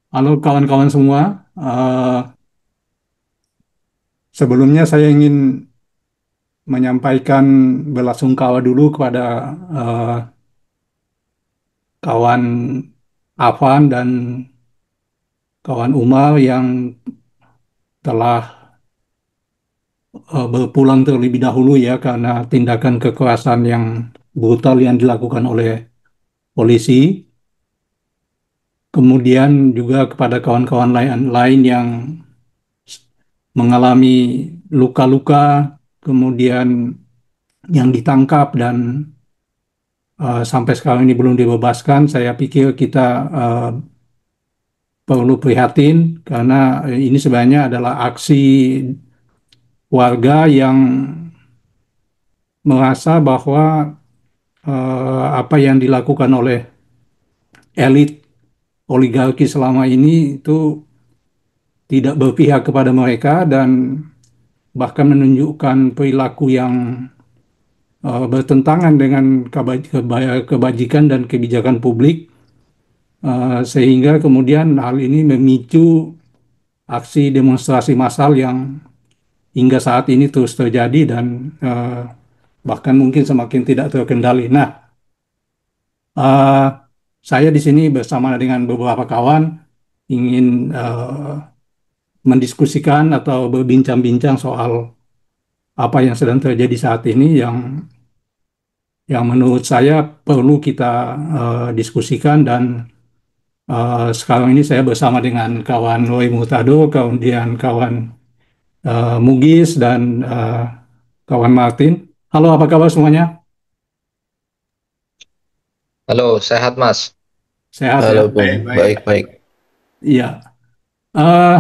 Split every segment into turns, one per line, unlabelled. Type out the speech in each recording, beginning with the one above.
Halo kawan-kawan semua. Eh, Sebelumnya saya ingin menyampaikan belasungkawa dulu kepada eh, kawan Afan dan kawan Umar yang telah berpulang terlebih dahulu ya karena tindakan kekerasan yang brutal yang dilakukan oleh polisi. Kemudian juga kepada kawan-kawan lain yang mengalami luka-luka, kemudian yang ditangkap dan sampai sekarang ini belum dibebaskan. Saya pikir kita eh, perlu prihatin karena ini sebenarnya adalah aksi warga yang merasa bahwa apa yang dilakukan oleh elit oligarki selama ini itu tidak berpihak kepada mereka dan bahkan menunjukkan perilaku yang bertentangan dengan kebajikan dan kebijakan publik, sehingga kemudian hal ini memicu aksi demonstrasi massal yang hingga saat ini terus terjadi dan bahkan mungkin semakin tidak terkendali. Nah, eh, saya di sini bersama dengan beberapa kawan ingin mendiskusikan atau berbincang-bincang soal apa yang sedang terjadi saat ini yang menurut saya perlu kita diskusikan dan sekarang ini saya bersama dengan kawan Roy Murtado, kemudian kawan Mugis dan kawan Martin. Halo, apa kabar semuanya?
Halo, sehat Mas.
Sehat
Halo
ya?
Bung, baik-baik.
Iya. Eh,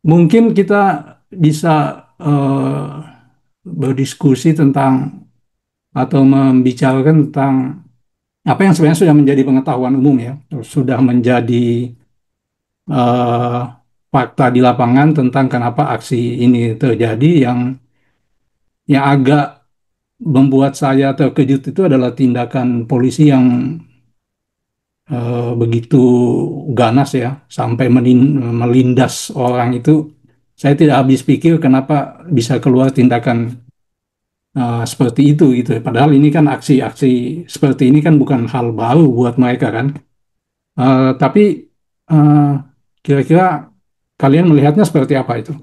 Mungkin kita bisa berdiskusi tentang atau membicarakan tentang apa yang sebenarnya sudah menjadi pengetahuan umum ya, sudah menjadi eh, fakta di lapangan tentang kenapa aksi ini terjadi yang agak membuat saya terkejut itu adalah tindakan polisi yang begitu ganas ya, sampai melindas orang itu. Saya tidak habis pikir kenapa bisa keluar tindakan seperti itu gitu. Padahal ini kan aksi-aksi seperti ini kan bukan hal baru buat mereka kan. Tapi eh, kira-kira kalian melihatnya seperti apa itu?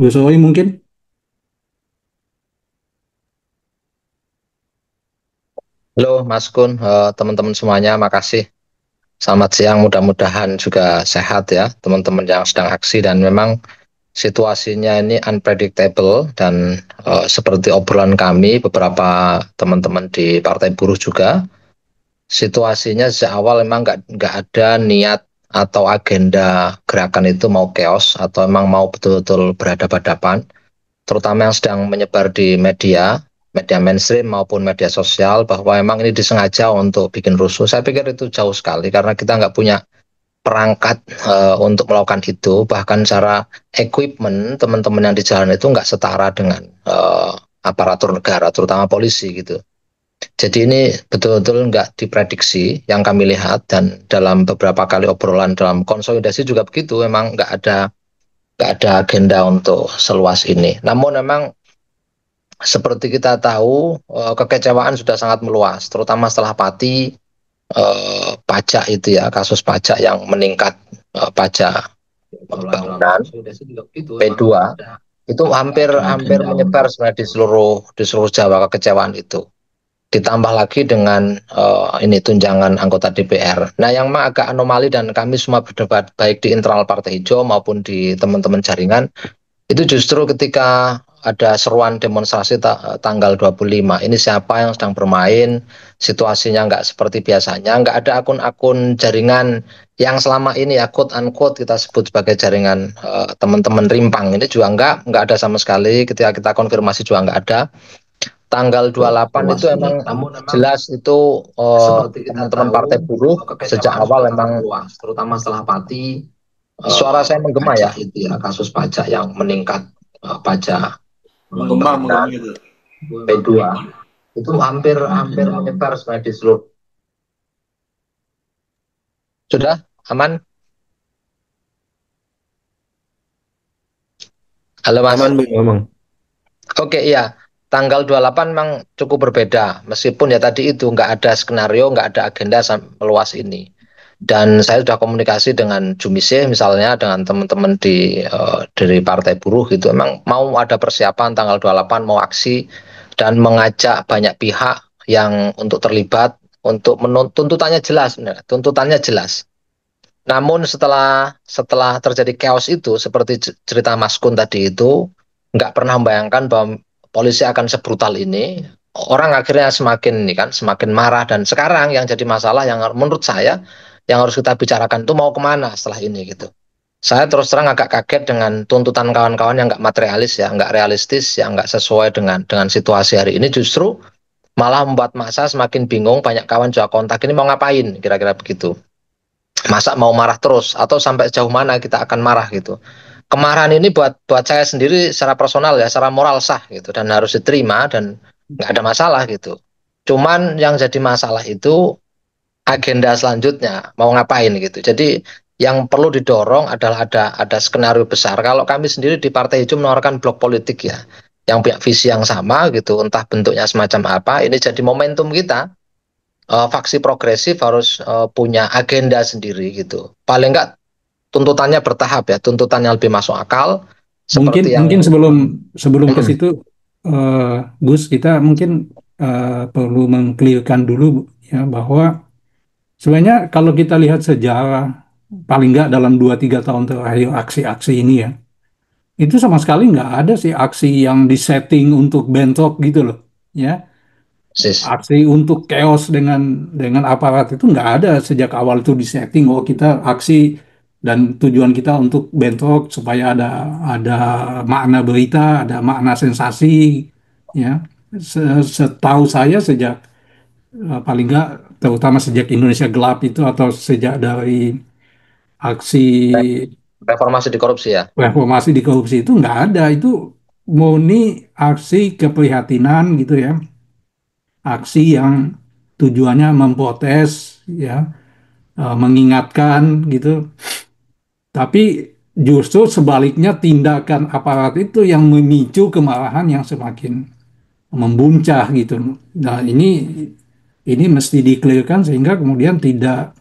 Bu Zoe mungkin?
Halo Mas Kun, teman-teman semuanya, makasih. Selamat siang, mudah-mudahan juga sehat ya teman-teman yang sedang aksi dan memang situasinya ini unpredictable dan seperti obrolan kami beberapa teman-teman di Partai Buruh juga, situasinya sejak awal memang nggak ada niat atau agenda gerakan itu mau chaos atau memang mau betul-betul berhadapan-hadapan, terutama yang sedang menyebar di media mainstream maupun media sosial bahwa memang ini disengaja untuk bikin rusuh. Saya pikir itu jauh sekali karena kita nggak punya perangkat untuk melakukan itu. Bahkan cara equipment teman-teman yang di jalan itu nggak setara dengan aparatur negara, terutama polisi gitu. Jadi ini betul-betul nggak diprediksi yang kami lihat dan dalam beberapa kali obrolan dalam konsolidasi juga begitu, memang nggak ada agenda untuk seluas ini. Namun memang seperti kita tahu, kekecewaan sudah sangat meluas, terutama setelah Pati, pajak itu ya, kasus pajak yang meningkat, pajak bangunan P2 itu hampir hampir menyebar sebenarnya di seluruh Jawa kekecewaan itu. Ditambah lagi dengan ini tunjangan anggota DPR. Nah, yang agak anomali dan kami semua berdebat baik di internal Partai Hijau maupun di teman-teman jaringan itu justru ketika ada seruan demonstrasi tanggal 25, ini siapa yang sedang bermain, situasinya nggak seperti biasanya, nggak ada akun-akun jaringan yang selama ini ya quote unquote kita sebut sebagai jaringan teman-teman rimpang, ini juga nggak ada sama sekali, ketika kita konfirmasi juga nggak ada. Tanggal 28 itu emang jelas itu teman-teman Partai Buruh sejak awal memang suara saya menggema ya, itu ya kasus pajak yang meningkat, pajak
Menggema,
bangunan
menggema itu.
P2 Itu hampir hampir menyebar sebenarnya di seluruh. Sudah aman? Halo
Aman
Mas.
Bang, aman.
Oke, iya. Tanggal 28 memang cukup berbeda. Meskipun ya tadi itu nggak ada skenario, nggak ada agenda meluas ini. Dan saya sudah komunikasi dengan Jumise misalnya, dengan teman-teman dari Partai Buruh gitu. Emang mau ada persiapan tanggal 28 mau aksi dan mengajak banyak pihak yang untuk terlibat untuk menuntut tuntutannya jelas, benar. Tuntutannya jelas. Namun setelah setelah terjadi chaos itu, seperti cerita Mas Kun tadi itu, nggak pernah membayangkan bahwa polisi akan sebrutal ini. Orang akhirnya semakin ini kan, semakin marah dan sekarang yang jadi masalah yang menurut saya yang harus kita bicarakan itu mau kemana setelah ini gitu. Saya terus terang agak kaget dengan tuntutan kawan-kawan yang nggak materialis ya, nggak realistis, yang nggak sesuai dengan situasi hari ini justru malah membuat massa semakin bingung. Banyak kawan juga kontak ini mau ngapain, kira-kira begitu. Masa mau marah terus atau sampai sejauh mana kita akan marah gitu. Kemarahan ini buat buat saya sendiri secara personal ya, secara moral sah gitu dan harus diterima dan nggak ada masalah gitu. Cuman yang jadi masalah itu agenda selanjutnya mau ngapain gitu. Jadi yang perlu didorong adalah ada skenario besar. Kalau kami sendiri di Partai Hijau menawarkan blok politik ya, yang punya visi yang sama gitu, entah bentuknya semacam apa, ini jadi momentum kita. Faksi progresif harus punya agenda sendiri gitu. Paling enggak tuntutannya bertahap ya, tuntutannya lebih masuk akal
Mungkin
seperti yang
mungkin sebelum sebelum ke
hmm,
situ, Gus, kita mungkin perlu mengklirkan dulu ya bahwa sebenarnya kalau kita lihat sejarah paling nggak dalam 2-3 tahun terakhir aksi-aksi ini ya, itu sama sekali nggak ada sih aksi yang disetting untuk bentrok gitu loh. Ya,
sis.
aksi untuk chaos dengan aparat itu nggak ada sejak awal itu disetting. Oh, kita aksi dan tujuan kita untuk bentrok supaya ada makna berita, ada makna sensasi. Ya, setahu saya sejak paling nggak terutama sejak Indonesia Gelap itu atau sejak dari aksi
Reformasi di korupsi ya.
reformasi di korupsi itu nggak ada. Itu murni aksi keprihatinan gitu ya, aksi yang tujuannya memprotes ya, mengingatkan gitu. Tapi justru sebaliknya tindakan aparat itu yang memicu kemarahan yang semakin membuncah gitu. Nah, ini mesti dikelirkan sehingga kemudian tidak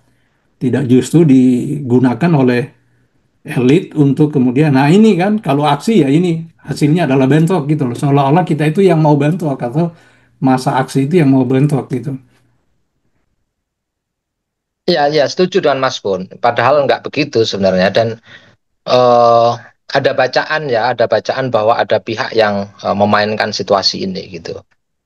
tidak justru digunakan oleh elit untuk kemudian, nah ini kan kalau aksi ya ini hasilnya adalah bentrok gitu loh, seolah-olah kita itu yang mau bentrok atau masa aksi itu yang mau bentrok gitu.
Iya, iya, setuju dengan Mas Kun. Padahal nggak begitu sebenarnya dan eh ada bacaan ya, ada bacaan bahwa ada pihak yang memainkan situasi ini gitu.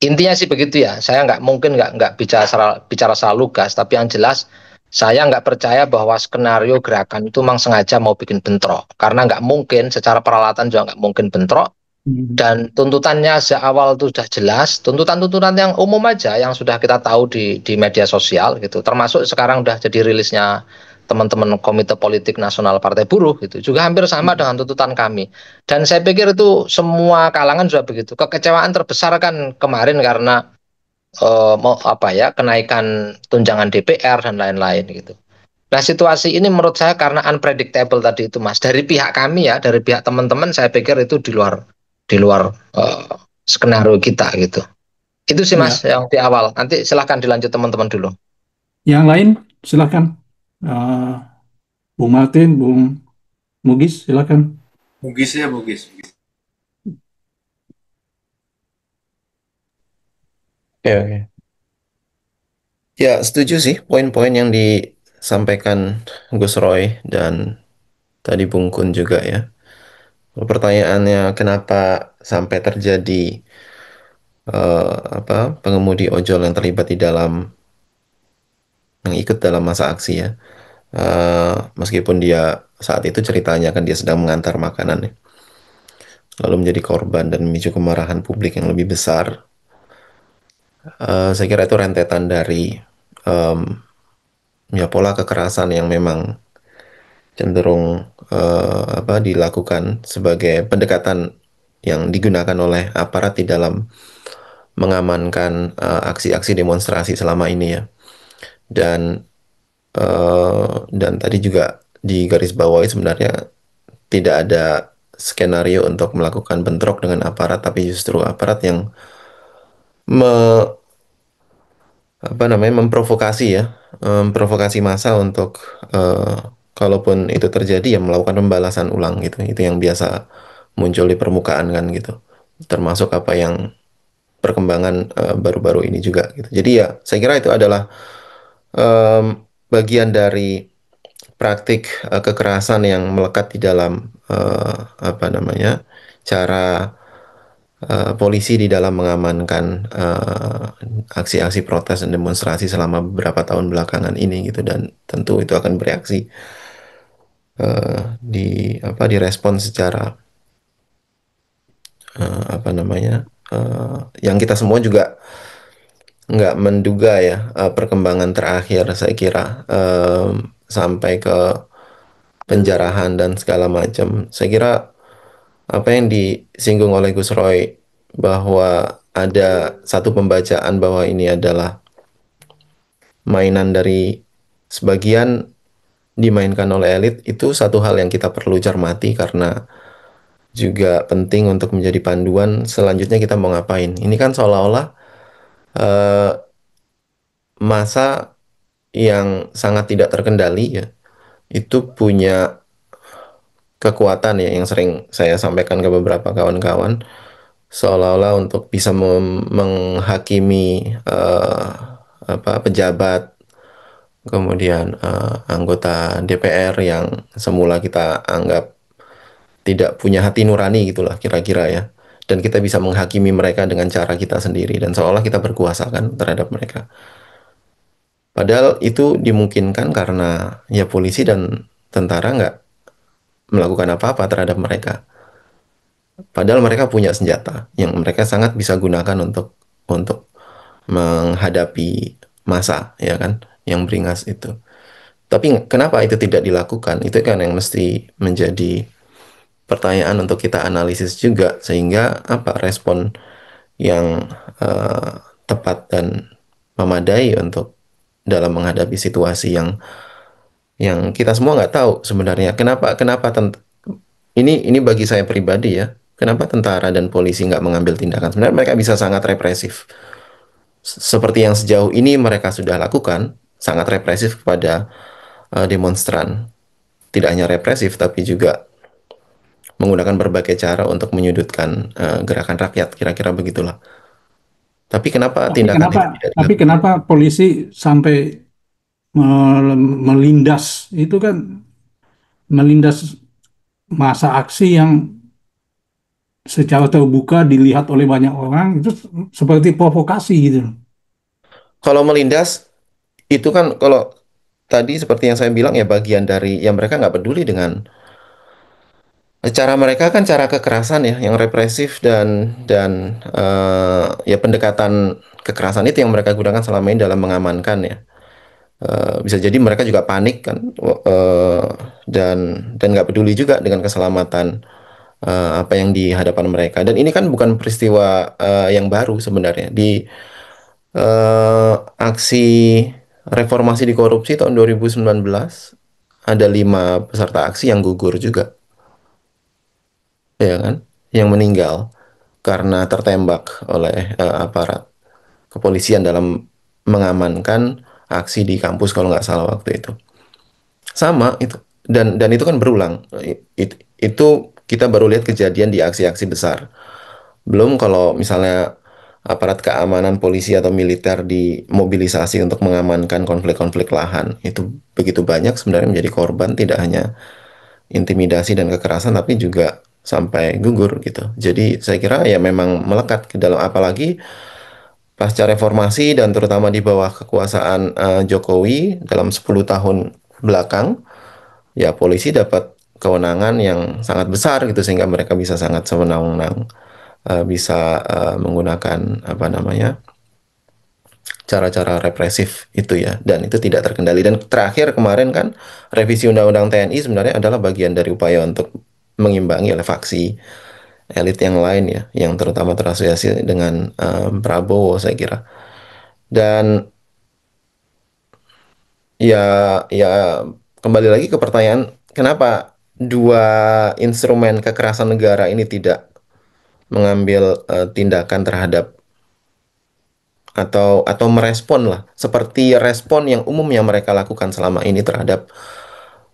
Intinya sih begitu ya. Saya nggak mungkin nggak bicara secara lugas, tapi yang jelas saya nggak percaya bahwa skenario gerakan itu memang sengaja mau bikin bentrok. Karena nggak mungkin, secara peralatan juga nggak mungkin bentrok.
Hmm.
Dan tuntutannya awal itu sudah jelas, tuntutan-tuntutan yang umum aja yang sudah kita tahu di media sosial gitu. Termasuk sekarang udah jadi rilisnya teman-teman Komite Politik Nasional Partai Buruh gitu. Juga hampir sama dengan tuntutan kami. Dan saya pikir itu semua kalangan sudah begitu. Kekecewaan terbesar kan kemarin karena mau apa ya, kenaikan tunjangan DPR dan lain-lain gitu. Nah, situasi ini menurut saya karena unpredictable tadi itu, Mas. Dari pihak kami ya, dari pihak teman-teman, saya pikir itu di luar eh, skenario kita gitu. Itu sih, Mas,
Ya,
yang di awal. Nanti silahkan dilanjut teman-teman dulu.
yang lain silakan. Eh, Bung Martin, Bung Mugis silakan.
Bugis ya, Bugis. Oke, oke. Ya, setuju sih poin-poin yang disampaikan Gus Roy dan tadi Bung Kun juga ya. Pertanyaannya kenapa sampai terjadi pengemudi ojol yang terlibat di dalam yang ikut dalam masa aksi ya. Meskipun dia saat itu ceritanya kan dia sedang mengantar makanan ya. Lalu menjadi korban dan memicu kemarahan publik yang lebih besar. Saya kira itu rentetan dari em, ya pola kekerasan yang memang cenderung dilakukan sebagai pendekatan yang digunakan oleh aparat di dalam mengamankan aksi-aksi demonstrasi selama ini ya. Dan tadi juga di garis bawahi sebenarnya tidak ada skenario untuk melakukan bentrok dengan aparat, tapi justru aparat yang me- memprovokasi ya, memprovokasi massa untuk kalaupun itu terjadi ya melakukan pembalasan ulang gitu. Itu yang biasa muncul di permukaan kan gitu. Termasuk apa yang perkembangan baru-baru ini juga gitu. Jadi ya saya kira itu adalah bagian dari praktik kekerasan yang melekat di dalam cara polisi di dalam mengamankan aksi-aksi protes dan demonstrasi selama beberapa tahun belakangan ini gitu, dan tentu itu akan bereaksi direspon secara yang kita semua juga nggak menduga ya, perkembangan terakhir saya kira sampai ke penjarahan dan segala macam. Saya kira apa yang disinggung oleh Gus Roy bahwa ada satu pembacaan bahwa ini adalah mainan dari sebagian dimainkan oleh elit, itu satu hal yang kita perlu cermati karena juga penting untuk menjadi panduan selanjutnya kita mau ngapain. Ini kan seolah-olah eh, masa yang sangat tidak terkendali ya, itu punya kekuatan ya yang sering saya sampaikan ke beberapa kawan-kawan, seolah-olah untuk bisa menghakimi pejabat, kemudian anggota DPR yang semula kita anggap tidak punya hati nurani gitulah kira-kira ya, dan kita bisa menghakimi mereka dengan cara kita sendiri dan seolah kita berkuasa kan terhadap mereka, padahal itu dimungkinkan karena ya polisi dan tentara nggak melakukan apa-apa terhadap mereka. Padahal mereka punya senjata yang mereka sangat bisa gunakan untuk menghadapi massa ya kan yang beringas itu. Tapi kenapa itu tidak dilakukan? Itu kan yang mesti menjadi pertanyaan untuk kita analisis juga, sehingga apa respon yang eh, tepat dan memadai untuk dalam menghadapi situasi yang kita semua nggak tahu sebenarnya kenapa kenapa ini bagi saya pribadi ya, kenapa tentara dan polisi nggak mengambil tindakan? Sebenarnya mereka bisa sangat represif. Seperti yang sejauh ini mereka sudah lakukan, sangat represif kepada demonstran. Tidak hanya represif, tapi juga menggunakan berbagai cara untuk menyudutkan gerakan rakyat, kira-kira begitulah. Tapi kenapa
Tapi
tindakan
kenapa,
itu tidak
tapi
dilakukan?
kenapa polisi sampai melindas itu kan melindas masa aksi yang secara terbuka dilihat oleh banyak orang itu seperti provokasi gitu.
Kalau melindas, itu kan kalau tadi seperti yang saya bilang ya bagian dari yang mereka nggak peduli dengan cara mereka kan cara kekerasan ya, yang represif dan ya pendekatan kekerasan itu yang mereka gunakan selama ini dalam mengamankan ya. Bisa jadi mereka juga panik kan, dan nggak peduli juga dengan keselamatan apa yang di hadapan mereka. Dan ini kan bukan peristiwa yang baru sebenarnya. Di aksi reformasi di korupsi tahun 2019 ada 5 peserta aksi yang gugur juga, ya kan? Yang meninggal karena tertembak oleh aparat kepolisian dalam mengamankan aksi di kampus kalau nggak salah waktu itu. Sama itu. Dan itu kan berulang. Itu kita baru lihat kejadian di aksi-aksi besar. Belum kalau misalnya aparat keamanan polisi atau militer dimobilisasi untuk mengamankan konflik-konflik lahan. Itu begitu banyak sebenarnya menjadi korban, tidak hanya intimidasi dan kekerasan tapi juga sampai gugur gitu. Jadi saya kira ya memang melekat ke dalam, apalagi pasca reformasi dan terutama di bawah kekuasaan Jokowi dalam 10 tahun belakang, ya polisi dapat kewenangan yang sangat besar gitu sehingga mereka bisa sangat sewenang-wenang bisa menggunakan cara-cara represif itu ya, dan itu tidak terkendali. Dan terakhir kemarin kan revisi Undang-Undang TNI sebenarnya adalah bagian dari upaya untuk mengimbangi oleh faksi elit yang lain ya, yang terutama terasosiasi dengan Prabowo saya kira. Dan ya, ya kembali lagi ke pertanyaan, kenapa dua instrumen kekerasan negara ini tidak mengambil tindakan terhadap atau merespon lah seperti respon yang umum yang mereka lakukan selama ini terhadap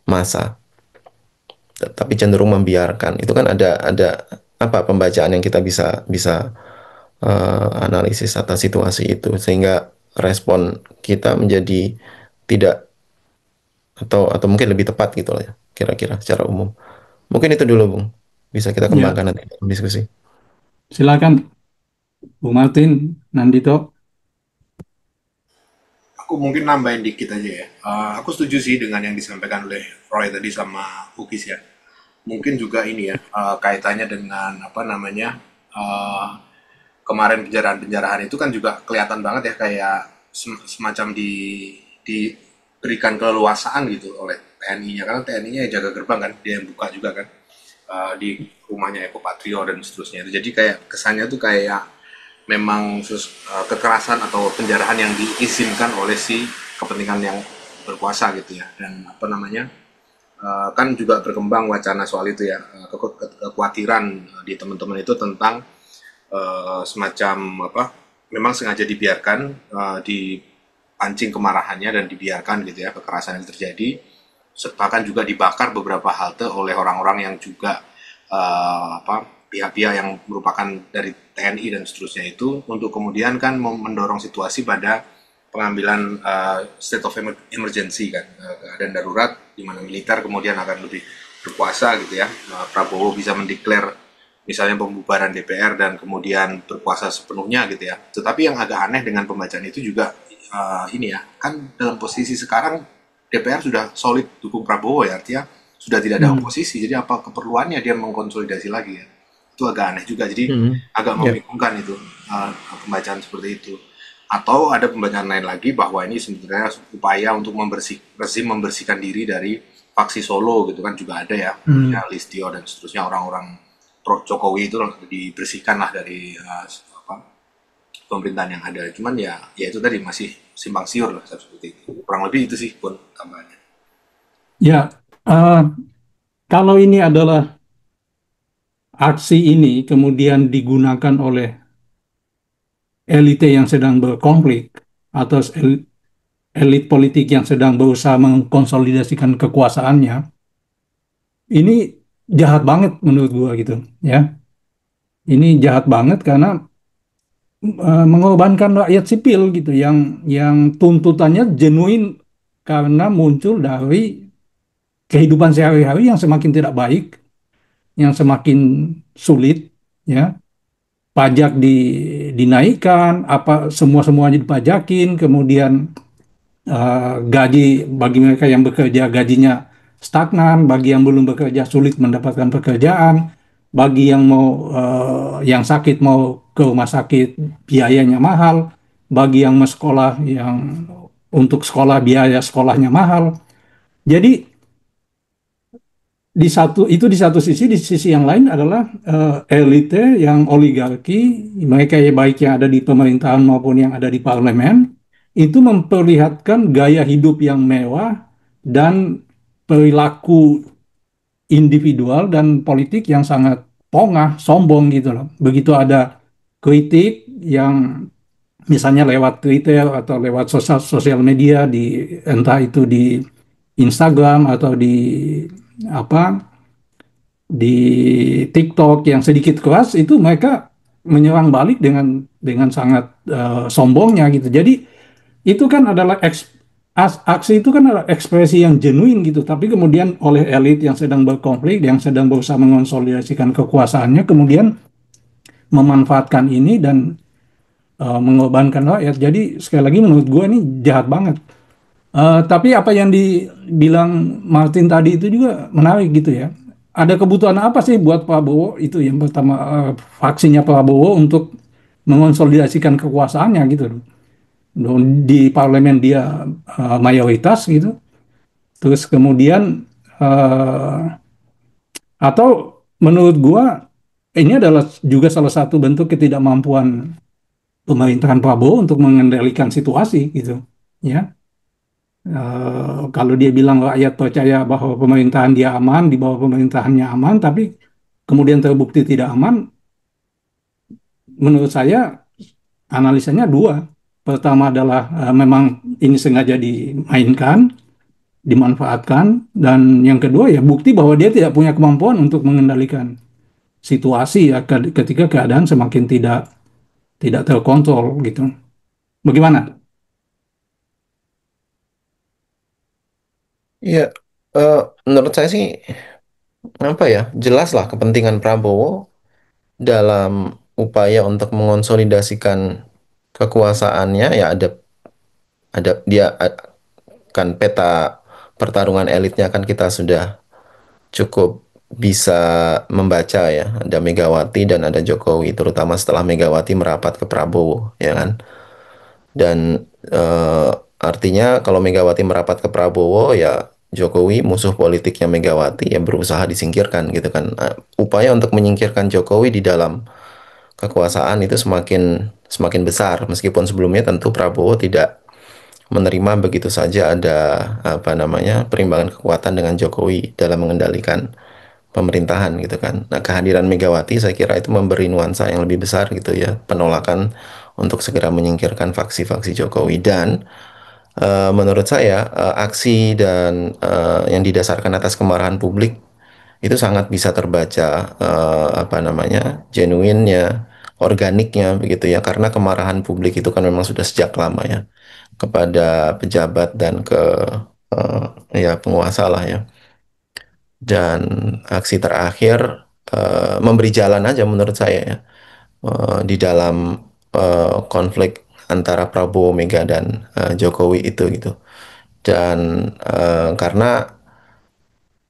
massa, tapi cenderung membiarkan. Itu kan ada apa pembacaan yang kita bisa bisa analisis atas situasi itu sehingga respon kita menjadi tidak atau mungkin lebih tepat gitu lah ya kira-kira secara umum. Mungkin itu dulu Bung. Bisa kita
Ya,
kembangkan nanti dalam diskusi.
silakan Bu Martin, Nandito.
Aku mungkin nambahin dikit aja ya. Aku setuju sih dengan yang disampaikan oleh Roy tadi sama Ukis ya. Mungkin juga ini ya, kaitannya dengan apa namanya, eh, kemarin penjarahan-penjarahan itu kan juga kelihatan banget ya kayak semacam diberikan keleluasaan gitu oleh TNI-nya, karena TNI-nya jaga gerbang kan, dia yang buka juga kan, di rumahnya Eko Patrio dan seterusnya. Jadi kayak kesannya tuh kayak memang kekerasan atau penjarahan yang diizinkan oleh si kepentingan yang berkuasa gitu ya. Dan apa namanya, kan juga berkembang wacana soal itu ya, kekhawatiran di teman-teman itu tentang semacam apa, memang sengaja dibiarkan, dipancing kemarahannya dan dibiarkan gitu ya kekerasan yang terjadi, bahkan juga dibakar beberapa halte oleh orang-orang yang juga apa, pihak-pihak yang merupakan dari TNI dan seterusnya itu, untuk kemudian kan mendorong situasi pada pengambilan state of emergency kan, keadaan darurat di mana militer kemudian akan lebih berkuasa gitu ya. Prabowo bisa mendeklar misalnya pembubaran DPR dan kemudian berkuasa sepenuhnya gitu ya. Tetapi yang agak aneh dengan pembacaan itu juga ini ya, kan dalam posisi sekarang DPR sudah solid dukung Prabowo ya, artinya sudah tidak ada
Hmm.
oposisi. Jadi apa keperluannya dia mengkonsolidasi lagi ya? Itu agak aneh juga. Jadi
Hmm.
agak
Ya,
membingungkan itu pembacaan seperti itu. Atau ada pembacaan lain lagi bahwa ini sebenarnya upaya untuk rezim membersihkan diri dari faksi Solo gitu kan, juga ada ya,
hmm.
ya Listio dan seterusnya, orang-orang pro Jokowi itu dibersihkan lah dari apa, pemerintahan yang ada. Cuman ya itu tadi masih simpang siur lah seperti itu. Kurang lebih itu sih pun tambahannya.
Ya, eh, kalau ini adalah aksi ini kemudian digunakan oleh elite yang sedang berkonflik atau elit politik yang sedang berusaha mengkonsolidasikan kekuasaannya, ini jahat banget menurut gua gitu, ya. Ini jahat banget karena mengorbankan rakyat sipil gitu yang tuntutannya genuine karena muncul dari kehidupan sehari-hari yang semakin tidak baik, yang semakin sulit, ya. Pajak dinaikkan, apa semua-semuanya dipajakin, kemudian gaji bagi mereka yang bekerja gajinya stagnan, bagi yang belum bekerja sulit mendapatkan pekerjaan, bagi yang mau yang sakit mau ke rumah sakit biayanya mahal, bagi yang mau sekolah yang untuk sekolah biaya sekolahnya mahal. Jadi di satu sisi, di sisi yang lain adalah elite yang oligarki, mereka ya baik yang ada di pemerintahan maupun yang ada di parlemen, itu memperlihatkan gaya hidup yang mewah dan perilaku individual dan politik yang sangat pongah, sombong gitu loh. Begitu ada kritik yang misalnya lewat Twitter atau lewat sosial media, di entah itu di Instagram atau di apa, di TikTok yang sedikit keras, itu mereka menyerang balik dengan sangat sombongnya gitu. Jadi itu kan adalah aksi itu kan adalah ekspresi yang genuine gitu, tapi kemudian oleh elit yang sedang berkonflik, yang sedang berusaha mengonsolidasikan kekuasaannya, kemudian memanfaatkan ini dan mengorbankan rakyat. Jadi sekali lagi menurut gue ini jahat banget. Tapi apa yang dibilang Martin tadi itu juga menarik gitu ya. Ada kebutuhan apa sih buat Prabowo itu yang pertama, faksinya Prabowo untuk mengonsolidasikan kekuasaannya gitu loh. Di parlemen dia mayoritas gitu. Terus kemudian atau menurut gua ini adalah juga salah satu bentuk ketidakmampuan pemerintahan Prabowo untuk mengendalikan situasi gitu. Ya, kalau dia bilang rakyat percaya bahwa pemerintahan dia aman, di bawah pemerintahannya aman, tapi kemudian terbukti tidak aman, menurut saya analisanya dua. Pertama adalah memang ini sengaja dimainkan, dimanfaatkan, dan yang kedua ya bukti bahwa dia tidak punya kemampuan untuk mengendalikan situasi ya ketika keadaan semakin tidak terkontrol gitu. Bagaimana?
Iya, eh, menurut saya sih apa ya, jelaslah kepentingan Prabowo dalam upaya untuk mengonsolidasikan kekuasaannya ya ada dia kan peta pertarungan elitnya kan kita sudah cukup bisa membaca ya, ada Megawati dan ada Jokowi, terutama setelah Megawati merapat ke Prabowo ya kan. Dan artinya kalau Megawati merapat ke Prabowo ya Jokowi musuh politiknya Megawati yang berusaha disingkirkan gitu kan. Upaya untuk menyingkirkan Jokowi di dalam kekuasaan itu semakin semakin besar, meskipun sebelumnya tentu Prabowo tidak menerima begitu saja ada apa namanya perimbangan kekuatan dengan Jokowi dalam mengendalikan pemerintahan gitu kan. Nah, kehadiran Megawati saya kira itu memberi nuansa yang lebih besar gitu ya, penolakan untuk segera menyingkirkan faksi-faksi Jokowi. Dan menurut saya aksi dan yang didasarkan atas kemarahan publik itu sangat bisa terbaca apa namanya genuinnya, organiknya begitu ya, karena kemarahan publik itu kan memang sudah sejak lama ya kepada pejabat dan ke eh, ya penguasa lah ya. Dan aksi terakhir memberi jalan aja menurut saya ya di dalam konflik antara Prabowo Mega dan Jokowi itu gitu. Dan karena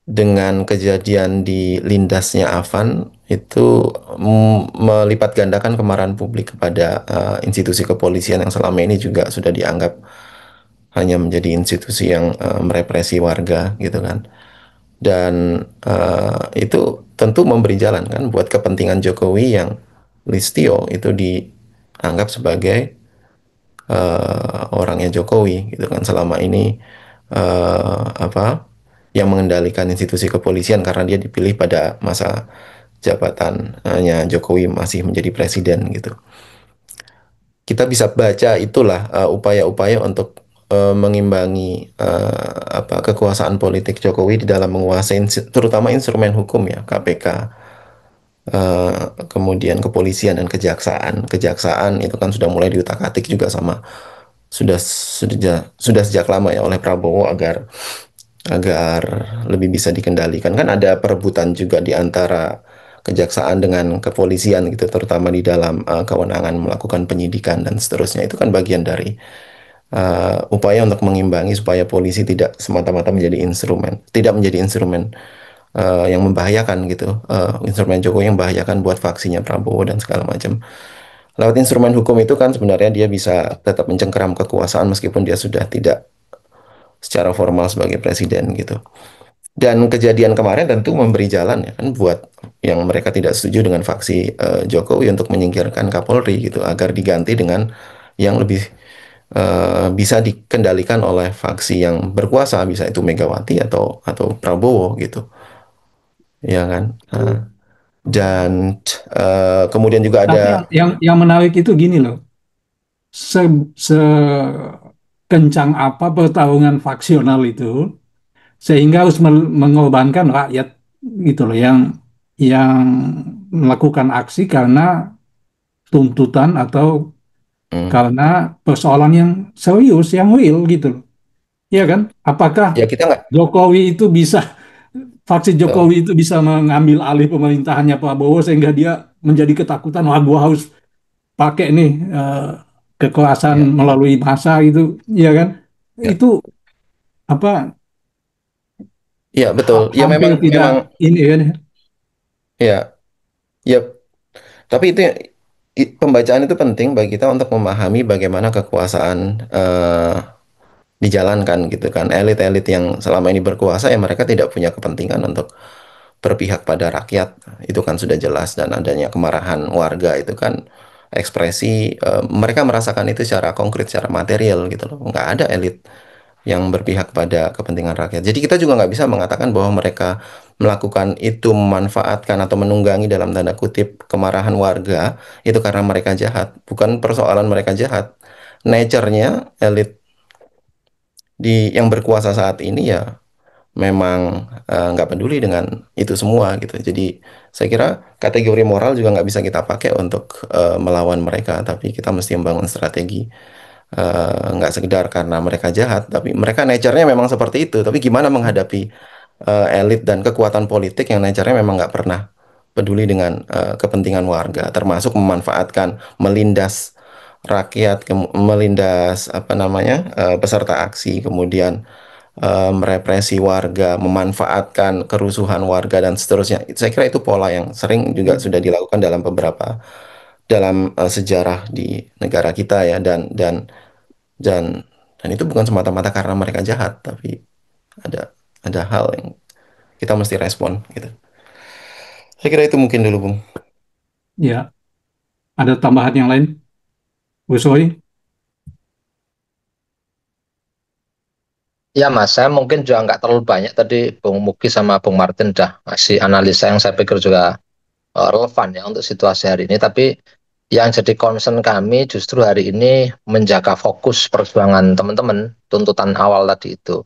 dengan kejadian di lindasnya Afan itu melipat gandakan kemarahan publik kepada institusi kepolisian yang selama ini juga sudah dianggap hanya menjadi institusi yang merepresi warga gitu kan. Dan itu tentu memberi jalan kan buat kepentingan Jokowi yang Listio itu dianggap sebagai orangnya Jokowi gitu kan selama ini apa yang mengendalikan institusi kepolisian karena dia dipilih pada masa jabatannya Jokowi masih menjadi presiden gitu. Kita bisa baca itulah upaya-upaya untuk mengimbangi apa kekuasaan politik Jokowi di dalam menguasai terutama instrumen hukum ya KPK, kemudian kepolisian dan kejaksaan. Kejaksaan itu kan sudah mulai diutak-atik juga sama sudah sejak lama ya oleh Prabowo agar agar lebih bisa dikendalikan. Kan ada perebutan juga di antara kejaksaan dengan kepolisian gitu, terutama di dalam kewenangan melakukan penyidikan dan seterusnya. Itu kan bagian dari upaya untuk mengimbangi supaya polisi tidak semata-mata menjadi instrumen, tidak menjadi instrumen yang membahayakan gitu, instrumen Jokowi yang membahayakan buat faksinya Prabowo dan segala macam. Lewat instrumen hukum itu kan sebenarnya dia bisa tetap mencengkeram kekuasaan meskipun dia sudah tidak secara formal sebagai presiden gitu. Dan kejadian kemarin tentu memberi jalan ya kan buat yang mereka tidak setuju dengan faksi Jokowi untuk menyingkirkan Kapolri gitu agar diganti dengan yang lebih bisa dikendalikan oleh faksi yang berkuasa, bisa itu Megawati atau Prabowo gitu, ya kan. Dan kemudian juga ada
Tapi yang menarik itu gini loh, sekencang apa pertarungan faksional itu sehingga harus mengorbankan rakyat gitu loh yang melakukan aksi karena tuntutan atau
hmm,
karena persoalan yang serius, yang real gitu loh. Iya kan? Apakah
ya kita nggak
Jokowi itu bisa faksi
tahu.
Jokowi itu bisa mengambil alih pemerintahannya Prabowo sehingga dia menjadi ketakutan, wah gua harus pakai nih kekerasan
Ya,
melalui massa gitu, iya kan?
ya,
Itu apa
ya betul. Ya
hampir
memang
tidak
memang
ini kan?
ya, ya. Tapi itu pembacaan itu penting bagi kita untuk memahami bagaimana kekuasaan dijalankan gitu kan. Elit-elit yang selama ini berkuasa ya mereka tidak punya kepentingan untuk berpihak pada rakyat itu kan sudah jelas, dan adanya kemarahan warga itu kan ekspresi mereka merasakan itu secara konkret, secara material gitu loh. Nggak ada elit yang berpihak pada kepentingan rakyat. Jadi kita juga nggak bisa mengatakan bahwa mereka melakukan itu memanfaatkan atau menunggangi dalam tanda kutip kemarahan warga itu karena mereka jahat. Bukan persoalan mereka jahat. Nature-nya elit yang berkuasa saat ini ya memang nggak peduli dengan itu semua gitu. Jadi saya kira kategori moral juga nggak bisa kita pakai untuk melawan mereka, tapi kita mesti membangun strategi. Nggak sekedar karena mereka jahat, tapi mereka nature-nya memang seperti itu. Tapi gimana menghadapi elit dan kekuatan politik yang nature-nya memang nggak pernah peduli dengan kepentingan warga, termasuk memanfaatkan, melindas rakyat, melindas apa namanya peserta aksi, kemudian merepresi warga, memanfaatkan kerusuhan warga dan seterusnya. Saya kira itu pola yang sering juga sudah dilakukan dalam beberapa dalam sejarah di negara kita ya, dan dan itu bukan semata-mata karena mereka jahat, tapi ada hal yang kita mesti respon gitu. Saya kira itu mungkin dulu, Bung.
Ya, ada tambahan yang lain, Bu Soy?
Ya Mas, saya mungkin juga nggak terlalu banyak tadi Bung Muki sama Bung Martin udah ngasih analisa yang saya pikir juga relevan ya untuk situasi hari ini. Tapi yang jadi concern kami justru hari ini menjaga fokus perjuangan teman-teman, tuntutan awal tadi itu.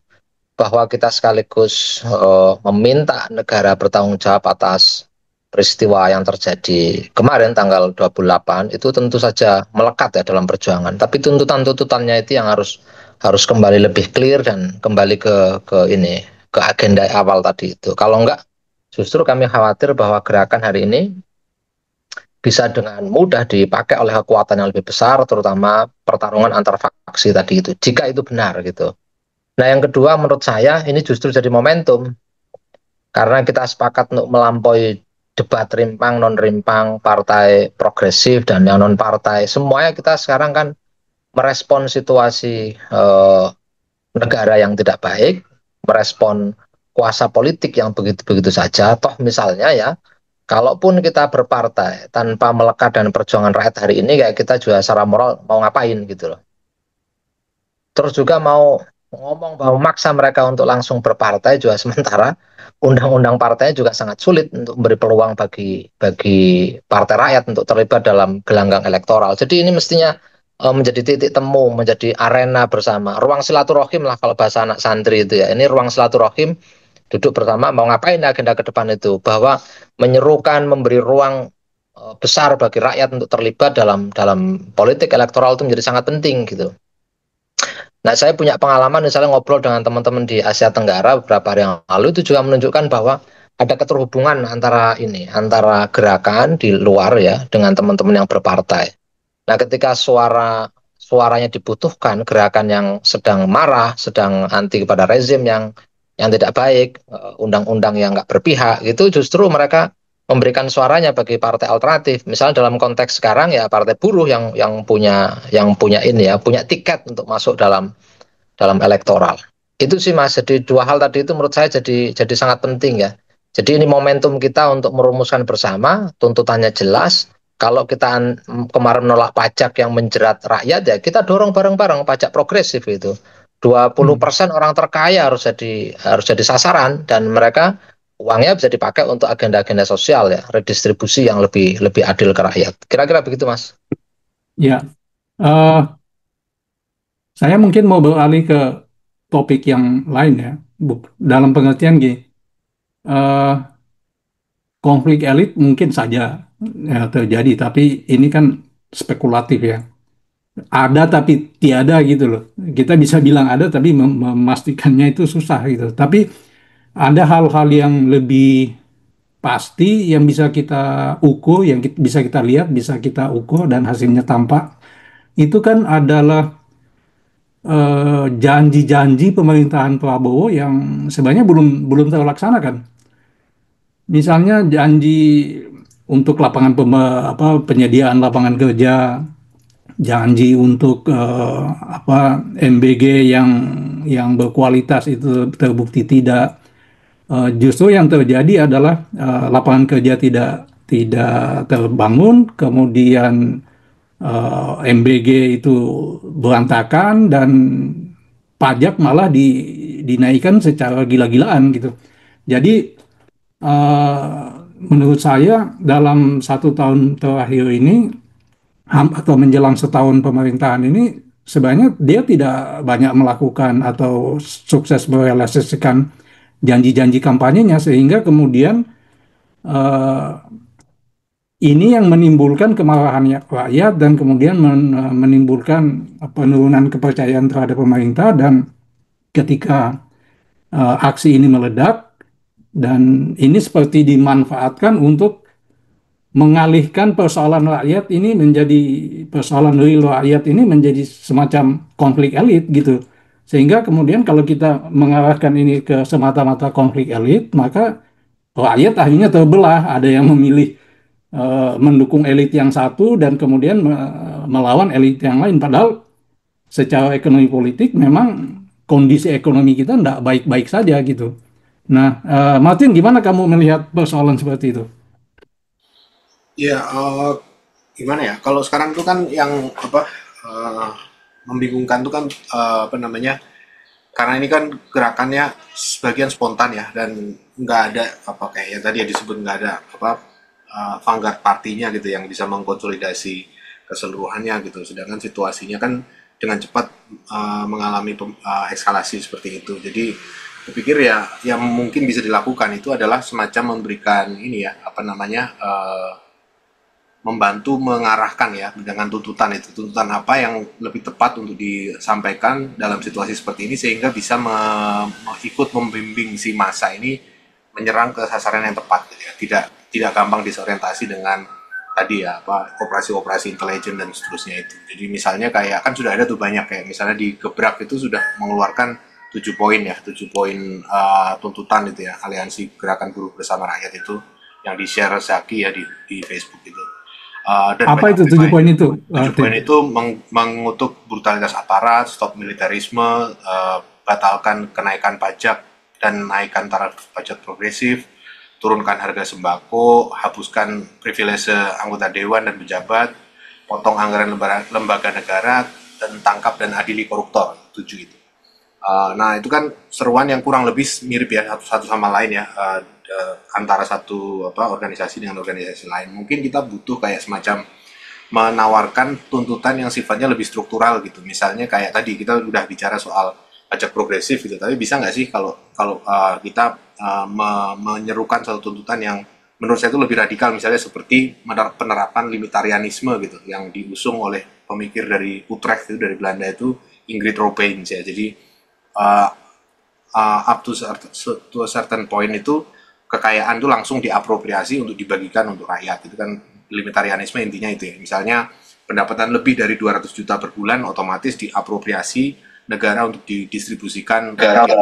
Bahwa kita sekaligus meminta negara bertanggung jawab atas peristiwa yang terjadi kemarin tanggal 28 itu tentu saja melekat ya dalam perjuangan. Tapi tuntutan-tuntutannya itu yang harus kembali lebih clear dan kembali ke agenda awal tadi itu. Kalau enggak, justru kami khawatir bahwa gerakan hari ini bisa dengan mudah dipakai oleh kekuatan yang lebih besar, terutama pertarungan antar faksi tadi itu. Jika itu benar gitu. Nah, yang kedua menurut saya ini justru jadi momentum karena kita sepakat untuk melampaui debat rimpang, non rimpang, partai progresif dan yang non partai. Semuanya kita sekarang kan merespon situasi negara yang tidak baik, merespon kuasa politik yang begitu-begitu saja. Toh misalnya ya, kalaupun kita berpartai tanpa melekat dan perjuangan rakyat hari ini, kayak kita juga secara moral mau ngapain gitu loh. Terus juga mau ngomong bahwa memaksa mereka untuk langsung berpartai juga sementara undang-undang partainya juga sangat sulit untuk memberi peluang bagi partai rakyat untuk terlibat dalam gelanggang elektoral. Jadi ini mestinya menjadi titik temu, menjadi arena bersama, ruang silaturahim lah kalau bahasa anak santri itu ya. Ini ruang silaturahim, duduk bersama mau ngapain agenda ke depan itu, bahwa menyerukan, memberi ruang besar bagi rakyat untuk terlibat dalam politik elektoral itu menjadi sangat penting gitu. Nah, saya punya pengalaman misalnya ngobrol dengan teman-teman di Asia Tenggara beberapa hari yang lalu itu juga menunjukkan bahwa ada keterhubungan antara gerakan di luar ya dengan teman-teman yang berpartai. Nah, ketika suaranya dibutuhkan, gerakan yang sedang marah, sedang anti kepada rezim yang tidak baik, undang-undang yang nggak berpihak, itu justru mereka memberikan suaranya bagi partai alternatif. Misalnya dalam konteks sekarang ya partai buruh yang punya ini ya, punya tiket untuk masuk dalam elektoral. Itu sih Mas, jadi dua hal tadi itu menurut saya jadi sangat penting ya. Jadi ini momentum kita untuk merumuskan bersama, tuntutannya jelas. Kalau kita kemarin menolak pajak yang menjerat rakyat ya kita dorong bareng-bareng pajak progresif itu. 20% orang terkaya harus jadi sasaran dan mereka uangnya bisa dipakai untuk agenda-agenda sosial ya, redistribusi yang lebih adil ke rakyat. Kira-kira begitu Mas.
Ya, saya mungkin mau beralih ke topik yang lain ya, dalam pengertian gini, eh, konflik elit mungkin saja ya, terjadi, tapi ini kan spekulatif ya. Ada tapi tiada gitu loh. Kita bisa bilang ada tapi memastikannya itu susah gitu. Tapi ada hal-hal yang lebih pasti yang bisa kita ukur, yang bisa kita lihat, bisa kita ukur dan hasilnya tampak. Itu kan adalah janji-janji pemerintahan Prabowo yang sebenarnya belum belum terlaksanakan. Misalnya janji untuk penyediaan lapangan kerja, janji untuk MBG yang berkualitas itu terbukti tidak. Justru yang terjadi adalah lapangan kerja tidak terbangun, kemudian MBG itu berantakan dan pajak malah dinaikkan secara gila-gilaan gitu. Jadi eh, menurut saya dalam 1 tahun terakhir ini atau menjelang setahun pemerintahan ini sebenarnya dia tidak banyak melakukan atau sukses merealisasikan janji-janji kampanyenya sehingga kemudian eh, ini yang menimbulkan kemarahan rakyat dan kemudian menimbulkan penurunan kepercayaan terhadap pemerintah dan ketika aksi ini meledak dan ini seperti dimanfaatkan untuk mengalihkan persoalan rakyat ini menjadi persoalan real rakyat ini menjadi semacam konflik elit gitu. Sehingga kemudian kalau kita mengarahkan ini ke semata-mata konflik elit, maka rakyat akhirnya terbelah. Ada yang memilih mendukung elit yang satu dan kemudian melawan elit yang lain. Padahal secara ekonomi politik memang kondisi ekonomi kita tidak baik-baik saja gitu. Nah, Martin, gimana kamu melihat persoalan seperti itu?
Ya, gimana ya? Kalau sekarang tuh kan yang apa eh, membingungkan tuh kan apa namanya? Karena ini kan gerakannya sebagian spontan ya dan nggak ada apa kayak yang tadi ya disebut nggak ada apa vanguard partinya gitu yang bisa mengkonsolidasi keseluruhannya gitu. Sedangkan situasinya kan dengan cepat mengalami eskalasi seperti itu. Jadi kupikir ya yang mungkin bisa dilakukan itu adalah semacam memberikan ini ya apa namanya membantu mengarahkan ya dengan tuntutan itu tuntutan apa yang lebih tepat untuk disampaikan dalam situasi seperti ini sehingga bisa ikut membimbing si massa ini menyerang ke sasaran yang tepat gitu ya tidak gampang disorientasi dengan tadi ya apa operasi-operasi intelijen dan seterusnya itu jadi misalnya kayak kan sudah ada tuh banyak kayak misalnya di Gebrak itu sudah mengeluarkan 7 poin ya 7 poin tuntutan itu ya aliansi gerakan buruh bersama rakyat itu yang di share Zaki ya di Facebook itu. Dan
Apa
banyak
itu 7 poin itu?
7 poin itu mengutuk brutalitas aparat, stop militerisme, batalkan kenaikan pajak dan naikkan taraf pajak progresif, turunkan harga sembako, hapuskan privilege anggota dewan dan pejabat, potong anggaran lembaga negara, dan tangkap dan adili koruptor. 7 itu. Nah itu kan seruan yang kurang lebih mirip ya satu sama lain ya antara satu organisasi dengan organisasi lain. Mungkin kita butuh kayak semacam menawarkan tuntutan yang sifatnya lebih struktural gitu. Misalnya kayak tadi kita udah bicara soal pajak progresif gitu. Tapi bisa nggak sih kalau kita menyerukan satu tuntutan yang menurut saya itu lebih radikal, misalnya seperti penerapan limitarianisme gitu, yang diusung oleh pemikir dari Utrecht itu dari Belanda itu Ingrid Robbins ya. Jadi up to a certain point itu kekayaan itu langsung diapropriasi untuk dibagikan untuk rakyat. Itu kan limitarianisme intinya itu ya. Misalnya pendapatan lebih dari 200 juta per bulan otomatis diapropriasi negara untuk didistribusikan ke rakyat.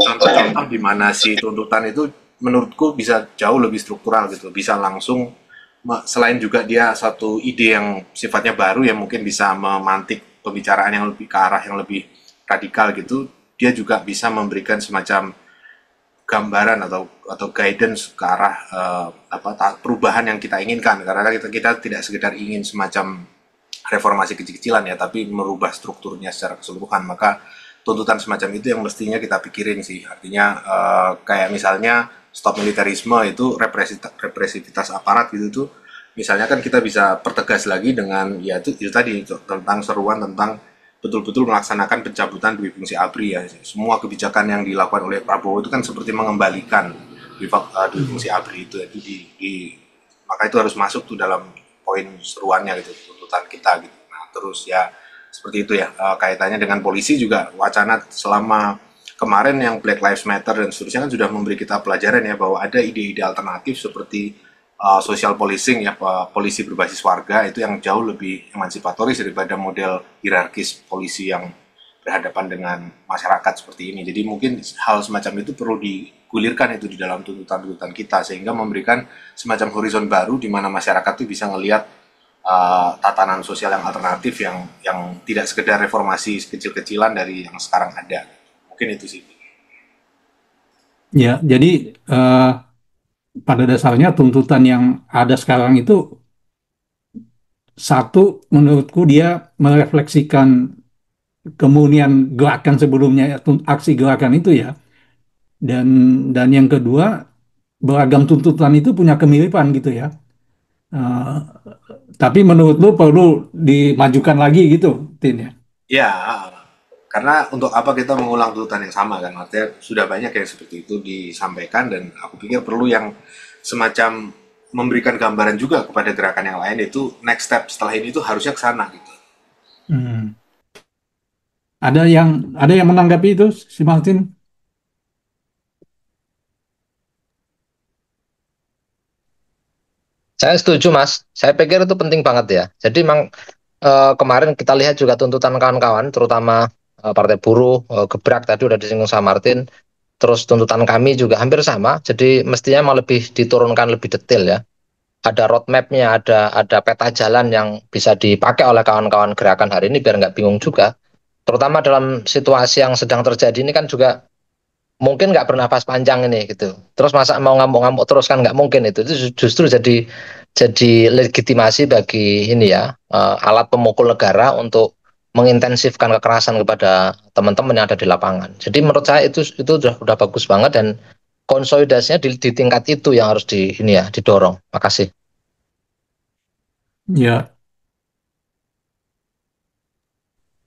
Contoh-contoh di mana si tuntutan itu menurutku bisa jauh lebih struktural gitu. Bisa langsung selain juga dia satu ide yang sifatnya baru yang mungkin bisa memantik pembicaraan yang lebih ke arah yang lebih radikal gitu, dia juga bisa memberikan semacam gambaran atau guidance ke arah perubahan yang kita inginkan. Karena kita tidak sekedar ingin semacam reformasi kecil-kecilan ya, tapi merubah strukturnya secara keseluruhan. Maka tuntutan semacam itu yang mestinya kita pikirin sih. Artinya kayak misalnya stop militerisme itu represivitas aparat gitu tuh. Misalnya kan kita bisa pertegas lagi dengan ya itu tadi tentang seruan tentang betul-betul melaksanakan pencabutan dui fungsi ABRI ya. Semua kebijakan yang dilakukan oleh Prabowo itu kan seperti mengembalikan dui fungsi ABRI itu maka itu harus masuk tuh dalam poin seruannya gitu tuntutan kita gitu. Nah, terus ya seperti itu ya kaitannya dengan polisi juga wacana selama kemarin yang Black Lives Matter dan seterusnya kan sudah memberi kita pelajaran ya bahwa ada ide-ide alternatif seperti social policing ya polisi berbasis warga itu yang jauh lebih emansipatoris daripada model hierarkis polisi yang berhadapan dengan masyarakat seperti ini. Jadi mungkin hal semacam itu perlu digulirkan itu di dalam tuntutan-tuntutan kita sehingga memberikan semacam horizon baru di mana masyarakat itu bisa ngelihat tatanan sosial yang alternatif yang tidak sekedar reformasi kecil-kecilan dari yang sekarang ada. Mungkin itu sih.
Ya, jadi pada dasarnya tuntutan yang ada sekarang itu satu, menurutku dia merefleksikan kemunian gerakan sebelumnya, aksi gerakan itu ya. Dan yang kedua, beragam tuntutan itu punya kemiripan gitu ya. Eh, tapi menurut lu perlu dimajukan lagi gitu, Tin ya.
Ya, karena untuk apa kita mengulang tuntutan yang sama kan? Artinya sudah banyak yang seperti itu disampaikan dan aku pikir perlu yang semacam memberikan gambaran juga kepada gerakan yang lain itu next step setelah ini itu harusnya ke sana gitu.
Hmm. Ada yang menanggapi itu, si Martin?
Saya setuju, Mas. Saya pikir itu penting banget ya. Jadi memang kemarin kita lihat juga tuntutan kawan-kawan, terutama Partai Buruh, Gebrak tadi udah disinggung sama Martin. Terus tuntutan kami juga hampir sama. Jadi mestinya mau lebih diturunkan lebih detail ya. Ada roadmap-nya, ada peta jalan yang bisa dipakai oleh kawan-kawan gerakan hari ini biar nggak bingung juga. Terutama dalam situasi yang sedang terjadi ini kan juga mungkin nggak bernafas panjang ini gitu. Terus masa mau ngamuk-ngamuk terus kan nggak mungkin itu. Itu justru jadi legitimasi bagi ini ya alat pemukul negara untuk mengintensifkan kekerasan kepada teman-teman yang ada di lapangan. Jadi menurut saya itu udah bagus banget dan konsolidasinya di tingkat itu yang harus di ini ya didorong. Makasih.
Ya,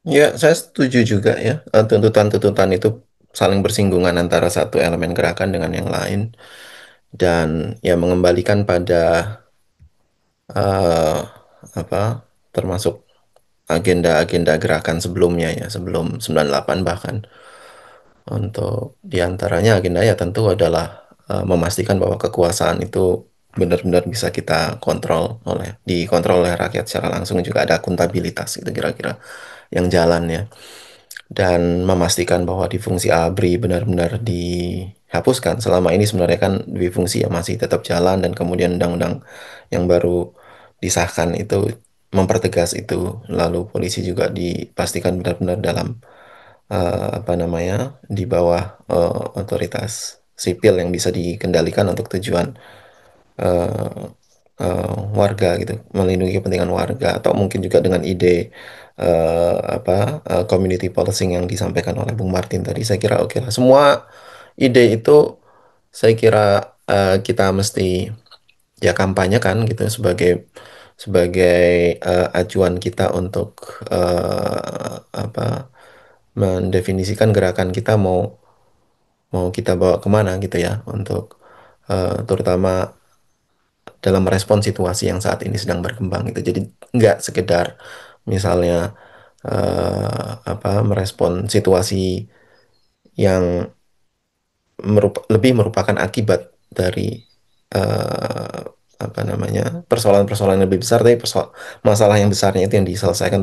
Ya, saya setuju juga ya. Tuntutan-tuntutan itu saling bersinggungan antara satu elemen gerakan dengan yang lain dan ya mengembalikan pada eh, apa termasuk agenda-agenda gerakan sebelumnya ya, sebelum 98 bahkan. Untuk diantaranya agenda ya tentu adalah memastikan bahwa kekuasaan itu benar-benar bisa kita dikontrol oleh rakyat secara langsung, juga ada akuntabilitas itu kira-kira yang jalan ya. Dan memastikan bahwa difungsi ABRI benar-benar dihapuskan. Selama ini sebenarnya kan difungsi ya masih tetap jalan, dan kemudian undang-undang yang baru disahkan itu mempertegas itu. Lalu polisi juga dipastikan benar-benar dalam apa namanya, di bawah otoritas sipil yang bisa dikendalikan untuk tujuan eh, warga gitu, melindungi kepentingan warga, atau mungkin juga dengan ide apa community policing yang disampaikan oleh Bung Martin tadi. Saya kira oke lah, semua ide itu saya kira kita mesti ya kampanyekan gitu sebagai sebagai acuan kita untuk apa mendefinisikan gerakan kita mau mau kita bawa kemana gitu ya, untuk terutama dalam merespon situasi yang saat ini sedang berkembang gitu. Jadi nggak sekedar misalnya merespon situasi yang lebih merupakan akibat dari eh, apa namanya, persoalan-persoalan yang lebih besar, tapi masalah yang besarnya itu yang diselesaikan,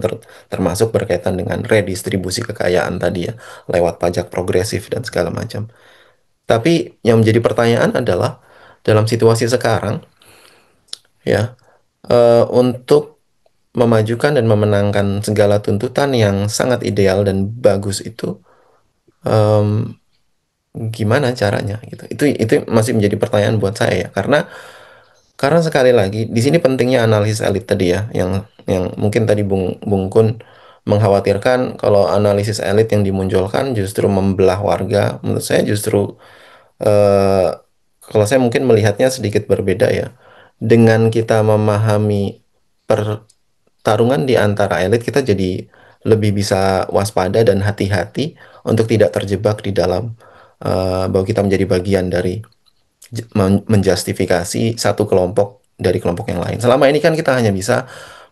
termasuk berkaitan dengan redistribusi kekayaan tadi ya, lewat pajak progresif dan segala macam. Tapi yang menjadi pertanyaan adalah dalam situasi sekarang ya, untuk memajukan dan memenangkan segala tuntutan yang sangat ideal dan bagus itu, em, gimana caranya gitu? Itu masih menjadi pertanyaan buat saya ya, karena sekali lagi di sini pentingnya analisis elit tadi ya, yang mungkin tadi Bung Bung Kun mengkhawatirkan kalau analisis elit yang dimunculkan justru membelah warga. Menurut saya justru eh, kalau saya mungkin melihatnya sedikit berbeda ya. Dengan kita memahami pertarungan di antara elit, kita jadi lebih bisa waspada dan hati-hati untuk tidak terjebak di dalam bahwa kita menjadi bagian dari menjustifikasi satu kelompok dari kelompok yang lain. Selama ini kan kita hanya bisa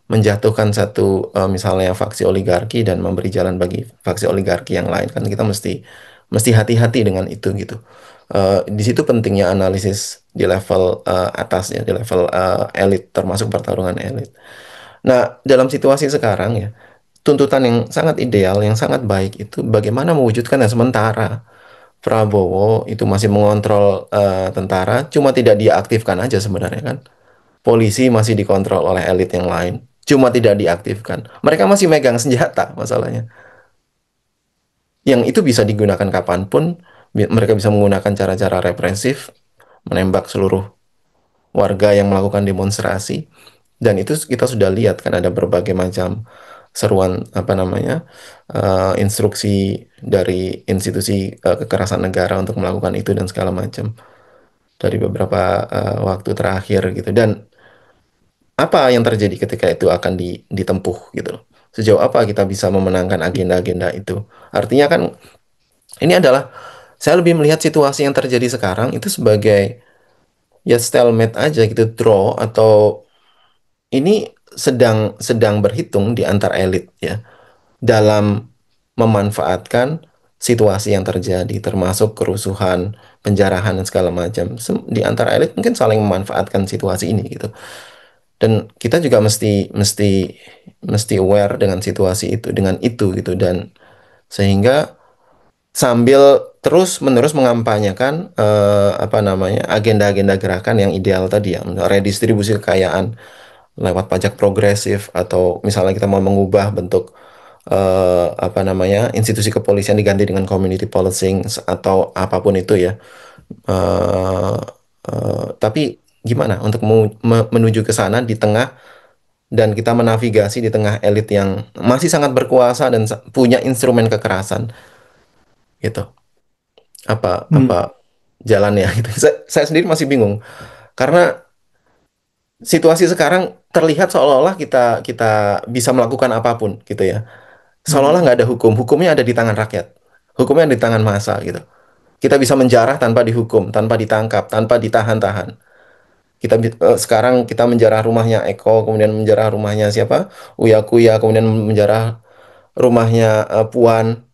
menjatuhkan satu misalnya faksi oligarki dan memberi jalan bagi faksi oligarki yang lain. Kan kita mesti mesti hati-hati dengan itu gitu. Di situ pentingnya analisis di level atasnya, di level elit, termasuk pertarungan elit. Nah, dalam situasi sekarang ya, tuntutan yang sangat ideal, yang sangat baik itu bagaimana mewujudkan yang sementara. Prabowo itu masih mengontrol tentara, cuma tidak diaktifkan aja sebenarnya kan. Polisi masih dikontrol oleh elit yang lain, cuma tidak diaktifkan. Mereka masih megang senjata masalahnya. Yang itu bisa digunakan kapanpun, Mereka bisa menggunakan cara-cara represif, menembak seluruh warga yang melakukan demonstrasi. Dan itu kita sudah lihat kan ada berbagai macam seruan apa namanya instruksi dari institusi kekerasan negara untuk melakukan itu dan segala macam dari beberapa waktu terakhir gitu. Dan apa yang terjadi ketika itu akan ditempuh gitu loh. Sejauh apa kita bisa memenangkan agenda-agenda itu. Artinya kan ini adalah saya lebih melihat situasi yang terjadi sekarang itu sebagai ya stalemate aja gitu, draw, atau ini sedang sedang berhitung di antar elit ya dalam memanfaatkan situasi yang terjadi termasuk kerusuhan, penjarahan dan segala macam. Di antara elit mungkin saling memanfaatkan situasi ini gitu. Dan kita juga mesti mesti mesti aware dengan situasi itu, dengan itu gitu. Dan sehingga sambil terus-menerus mengampanyekan apa namanya agenda-agenda gerakan yang ideal tadi ya, redistribusi kekayaan lewat pajak progresif, atau misalnya kita mau mengubah bentuk apa namanya institusi kepolisian diganti dengan community policing atau apapun itu ya. Eh, tapi gimana untuk menuju ke sana di tengah, dan kita menavigasi di tengah elit yang masih sangat berkuasa dan punya instrumen kekerasan gitu. Apa
Hmm.
jalannya gitu. Saya sendiri masih bingung karena situasi sekarang terlihat seolah-olah kita kita bisa melakukan apapun gitu ya. Seolah-olah
Hmm.
nggak ada hukum. Hukumnya ada di tangan rakyat. Hukumnya ada di tangan massa gitu. Kita bisa menjarah tanpa dihukum, tanpa ditangkap, tanpa ditahan-tahan. Sekarang kita menjarah rumahnya Eko, kemudian menjarah rumahnya siapa? Uya Kuya, kemudian menjarah rumahnya Puan.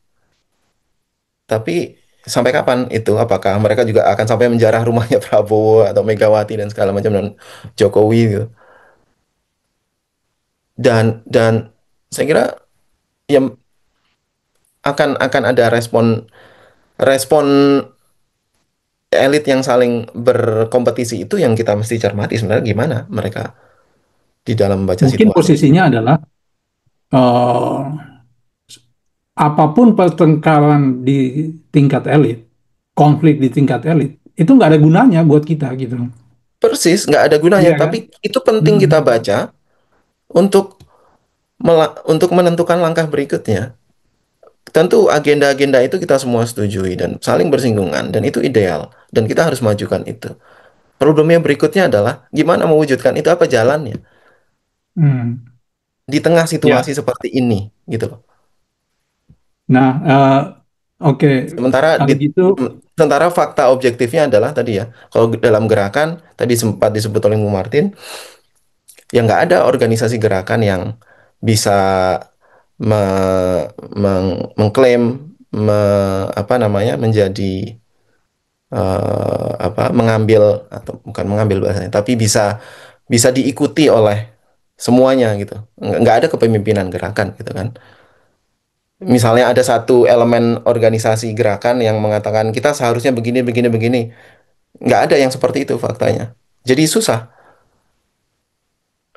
Tapi sampai kapan itu? Apakah mereka juga akan sampai menjarah rumahnya Prabowo atau Megawati dan segala macam dan Jokowi gitu? Dan saya kira ya akan ada respon respon elit yang saling berkompetisi itu yang kita mesti cermati sebenarnya gimana mereka di dalam membaca
Mungkin
situasi.
posisinya adalah eh, apapun pertengkaran di tingkat elit, konflik di tingkat elit, itu nggak ada gunanya buat kita gitu.
Persis, nggak ada gunanya,
Iya kan?
tapi itu penting
Mm-mm.
kita baca untuk untuk menentukan langkah berikutnya. Tentu agenda-agenda itu kita semua setujui dan saling bersinggungan dan itu ideal dan kita harus majukan itu. Problemnya berikutnya adalah gimana mewujudkan itu, apa jalannya
Hmm.
di tengah situasi
Ya.
seperti ini gitu loh.
Nah, oke.
Sementara
Kalau gitu,
sementara fakta objektifnya adalah tadi ya, kalau dalam gerakan tadi sempat disebut oleh Bu Martin, ya nggak ada organisasi gerakan yang bisa mengklaim apa namanya menjadi apa mengambil, atau bukan mengambil bahasanya, tapi bisa bisa diikuti oleh semuanya gitu. Nggak ada kepemimpinan gerakan gitu kan. Misalnya ada satu elemen organisasi gerakan yang mengatakan kita seharusnya begini begini begini, nggak ada yang seperti itu faktanya. Jadi susah.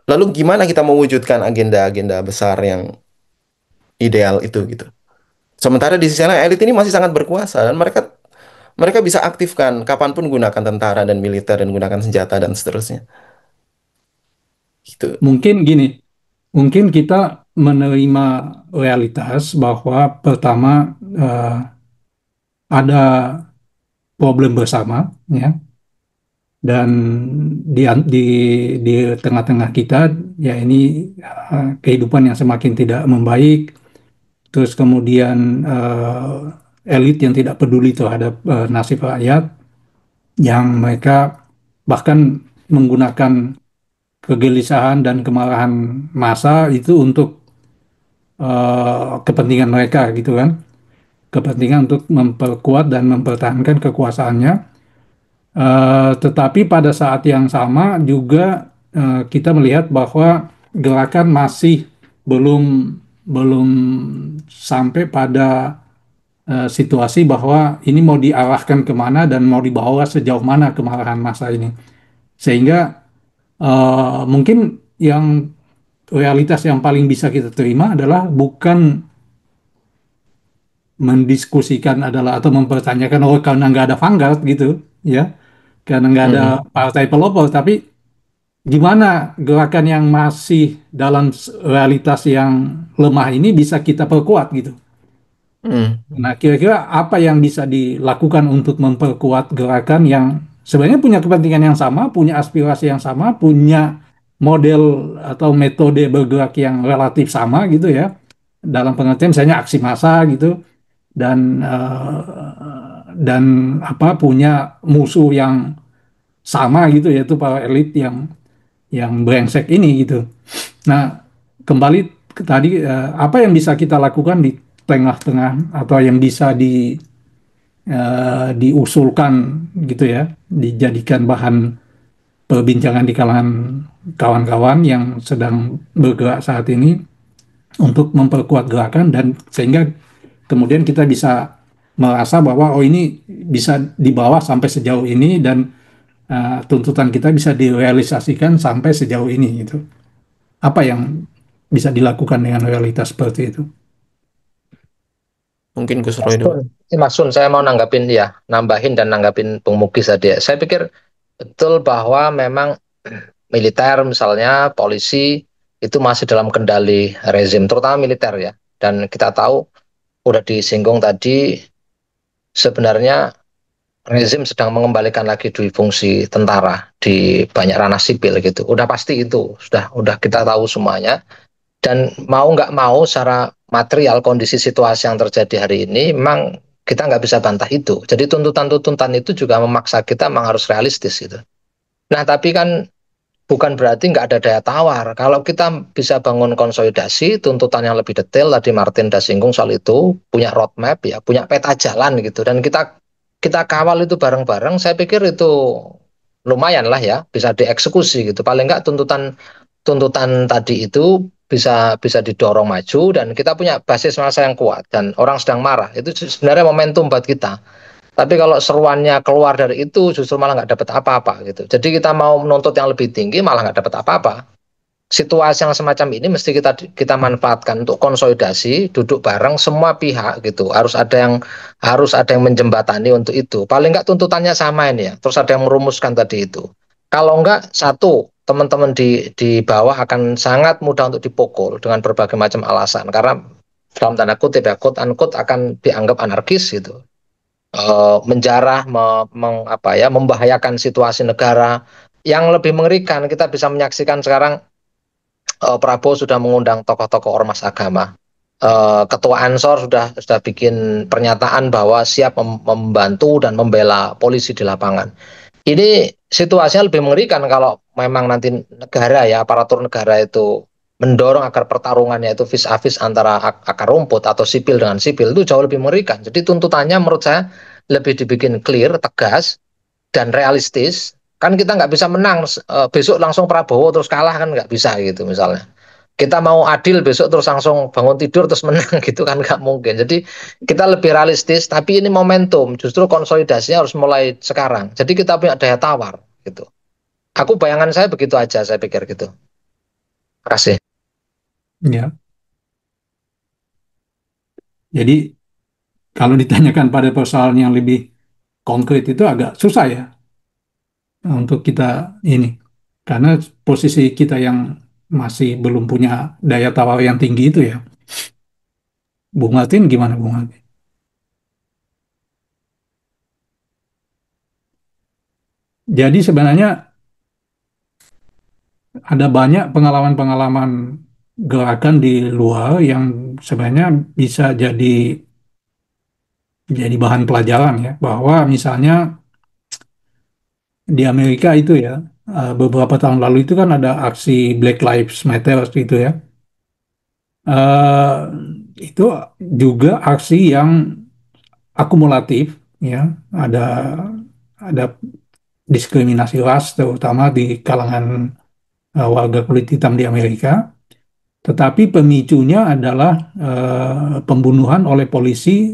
Lalu gimana kita mewujudkan agenda-agenda besar yang ideal itu gitu. Sementara di sisi lain elit ini masih sangat berkuasa dan mereka mereka bisa aktifkan kapanpun gunakan tentara dan militer dan gunakan senjata dan seterusnya. Gitu.
mungkin gini, mungkin kita menerima realitas bahwa pertama ada problem bersama, ya, dan di di tengah-tengah kita, ya ini kehidupan yang semakin tidak membaik, terus kemudian elit yang tidak peduli terhadap nasib rakyat, yang mereka bahkan menggunakan kegelisahan dan kemarahan massa itu untuk kepentingan mereka gitu kan, kepentingan untuk memperkuat dan mempertahankan kekuasaannya. Tetapi pada saat yang sama juga kita melihat bahwa gerakan masih belum belum sampai pada situasi bahwa ini mau diarahkan kemana dan mau dibawa sejauh mana kemarahan massa ini. Sehingga mungkin yang realitas yang paling bisa kita terima adalah bukan mendiskusikan adalah atau mempertanyakan oh karena nggak ada vanguard gitu ya, karena nggak ada
Mm-mm.
partai pelopor, tapi gimana gerakan yang masih dalam realitas yang lemah ini bisa kita perkuat gitu.
Mm.
Nah, kira-kira apa yang bisa dilakukan untuk memperkuat gerakan yang sebenarnya punya kepentingan yang sama, punya aspirasi yang sama, punya model atau metode bergerak yang relatif sama gitu ya, dalam pengertian misalnya aksi massa gitu, dan dan apa punya musuh yang sama gitu, yaitu para elit yang brengsek ini gitu. Nah, kembali ke tadi, apa yang bisa kita lakukan di tengah-tengah atau yang bisa diusulkan gitu ya, dijadikan bahan perbincangan di kalangan kawan-kawan yang sedang bergerak saat ini untuk memperkuat gerakan, dan sehingga kemudian kita bisa merasa bahwa oh ini bisa dibawa sampai sejauh ini, dan tuntutan kita bisa direalisasikan sampai sejauh ini gitu. Apa yang bisa dilakukan dengan realitas seperti itu?
Mungkin Gus
Mas
Roy dulu.
Sun, Mas Sun, saya mau nanggapin ya, nambahin dan nanggapin Bung Mugis tadi ya. Saya pikir betul bahwa memang militer misalnya polisi itu masih dalam kendali rezim, terutama militer ya. Dan kita tahu udah disinggung tadi sebenarnya rezim sedang mengembalikan lagi dui fungsi tentara di banyak ranah sipil gitu. Udah pasti itu, udah kita tahu semuanya. Dan mau nggak mau secara material kondisi situasi yang terjadi hari ini memang kita nggak bisa bantah itu. Jadi tuntutan-tuntutan itu juga memaksa kita memang harus realistis gitu. Nah tapi kan bukan berarti nggak ada daya tawar. Kalau kita bisa bangun konsolidasi, tuntutan yang lebih detail, tadi Martin udah singgung soal itu, punya roadmap ya, punya peta jalan gitu, dan kita kita kawal itu bareng-bareng, saya pikir itu lumayan lah ya, bisa dieksekusi gitu. Paling nggak tuntutan tuntutan tadi itu bisa bisa didorong maju dan kita punya basis massa yang kuat dan orang sedang marah. Itu sebenarnya momentum buat kita. Tapi kalau seruannya keluar dari itu justru malah nggak dapat apa-apa gitu. Jadi kita mau menuntut yang lebih tinggi malah nggak dapat apa-apa. Situasi yang semacam ini mesti kita manfaatkan untuk konsolidasi, duduk bareng semua pihak gitu. Harus ada yang menjembatani untuk itu. Paling nggak tuntutannya sama ini ya. Terus ada yang merumuskan tadi itu. Kalau nggak satu teman-teman di bawah akan sangat mudah untuk dipukul dengan berbagai macam alasan karena dalam tanda kutip ya, quote unquote akan dianggap anarkis gitu, menjarah, apa ya, membahayakan situasi negara. Yang lebih mengerikan, kita bisa menyaksikan sekarang Prabowo sudah mengundang tokoh-tokoh ormas agama. Ketua Ansor sudah bikin pernyataan bahwa siap membantu dan membela polisi di lapangan. Ini situasinya lebih mengerikan kalau memang nanti negara ya, aparatur negara itu mendorong agar pertarungannya itu vis a vis antara akar rumput atau sipil dengan sipil, itu jauh lebih mengerikan. Jadi tuntutannya menurut saya lebih dibikin clear, tegas, dan realistis. Kan kita nggak bisa menang besok langsung Prabowo terus kalah, kan nggak bisa gitu misalnya. Kita mau adil besok terus langsung bangun tidur terus menang gitu kan nggak mungkin. Jadi kita lebih realistis, tapi ini momentum. Justru konsolidasinya harus mulai sekarang. Jadi kita punya daya tawar gitu. Aku bayangan saya begitu aja, saya pikir gitu. Terima kasih.
Ya, jadi kalau ditanyakan pada persoalan yang lebih konkret itu agak susah ya untuk kita ini, karena posisi kita yang masih belum punya daya tawar yang tinggi itu ya. Bung Martin gimana Bung Martin? Jadi sebenarnya ada banyak pengalaman-pengalaman gerakan di luar yang sebenarnya bisa jadi bahan pelajaran ya, bahwa misalnya di Amerika itu ya, beberapa tahun lalu itu kan ada aksi Black Lives Matter gitu ya. Eh, itu juga aksi yang akumulatif ya, ada ada diskriminasi ras terutama di kalangan warga kulit hitam di Amerika, tetapi pemicunya adalah pembunuhan oleh polisi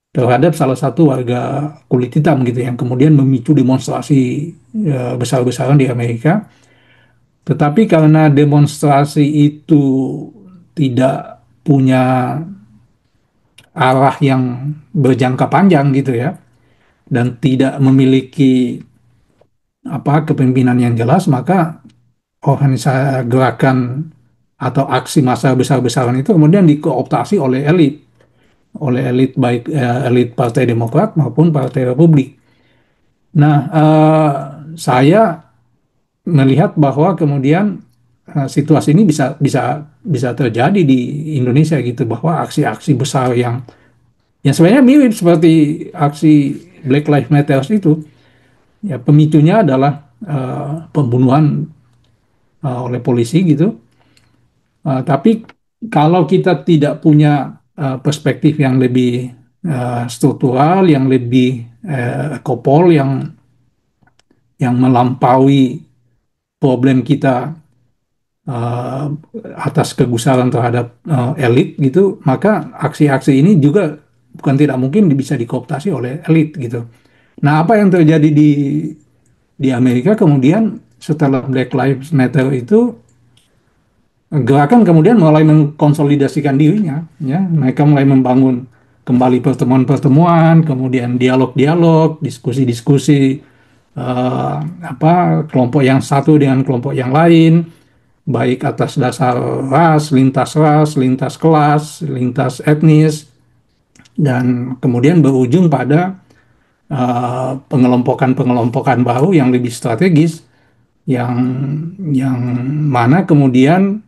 terhadap salah satu warga kulit hitam gitu, yang kemudian memicu demonstrasi besar-besaran di Amerika. Tetapi karena demonstrasi itu tidak punya arah yang berjangka panjang gitu ya, dan tidak memiliki kepemimpinan yang jelas, maka organisasi gerakan atau aksi massa besar-besaran itu kemudian dikooptasi oleh elit baik elit Partai Demokrat maupun Partai Republik. Nah, saya melihat bahwa kemudian situasi ini bisa bisa bisa terjadi di Indonesia gitu, bahwa aksi-aksi besar yang sebenarnya mirip seperti aksi Black Lives Matter itu, ya pemicunya adalah pembunuhan oleh polisi gitu. Tapi kalau kita tidak punya perspektif yang lebih struktural, yang lebih kopol, yang melampaui problem kita uh, atas kegusaran terhadap elit gitu, maka aksi-aksi ini juga bukan tidak mungkin bisa dikooptasi oleh elit gitu. Nah, apa yang terjadi di Amerika kemudian setelah Black Lives Matter itu, gerakan kemudian mulai mengkonsolidasikan dirinya, ya. Mereka mulai membangun kembali pertemuan-pertemuan, kemudian dialog-dialog, diskusi-diskusi, kelompok yang satu dengan kelompok yang lain, baik atas dasar ras, lintas kelas, lintas etnis, dan kemudian berujung pada pengelompokan-pengelompokan baru yang lebih strategis, yang yang mana kemudian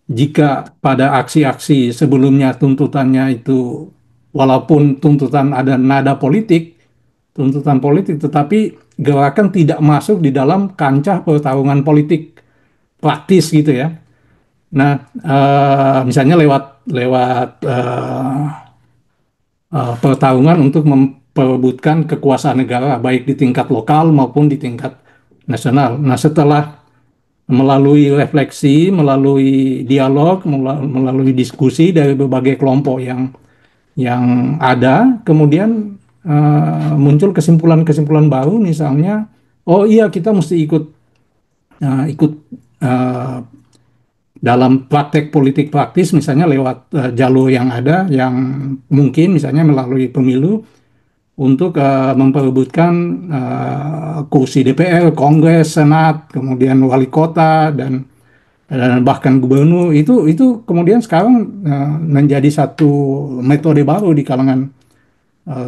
jika pada aksi-aksi sebelumnya tuntutannya itu, walaupun tuntutan ada nada politik, tuntutan politik, tetapi gerakan tidak masuk di dalam kancah pertarungan politik praktis gitu ya. Nah, misalnya lewat lewat pertarungan untuk memperebutkan kekuasaan negara, baik di tingkat lokal maupun di tingkat nasional. Nah, setelah melalui refleksi, melalui dialog, melalui diskusi dari berbagai kelompok yang ada, kemudian muncul kesimpulan-kesimpulan baru, misalnya, oh iya kita mesti ikut uh, dalam praktek politik praktis, misalnya lewat jalur yang ada, yang mungkin misalnya melalui pemilu untuk memperebutkan kursi DPR, Kongres, Senat, kemudian wali kota dan bahkan gubernur. Itu kemudian sekarang menjadi satu metode baru di kalangan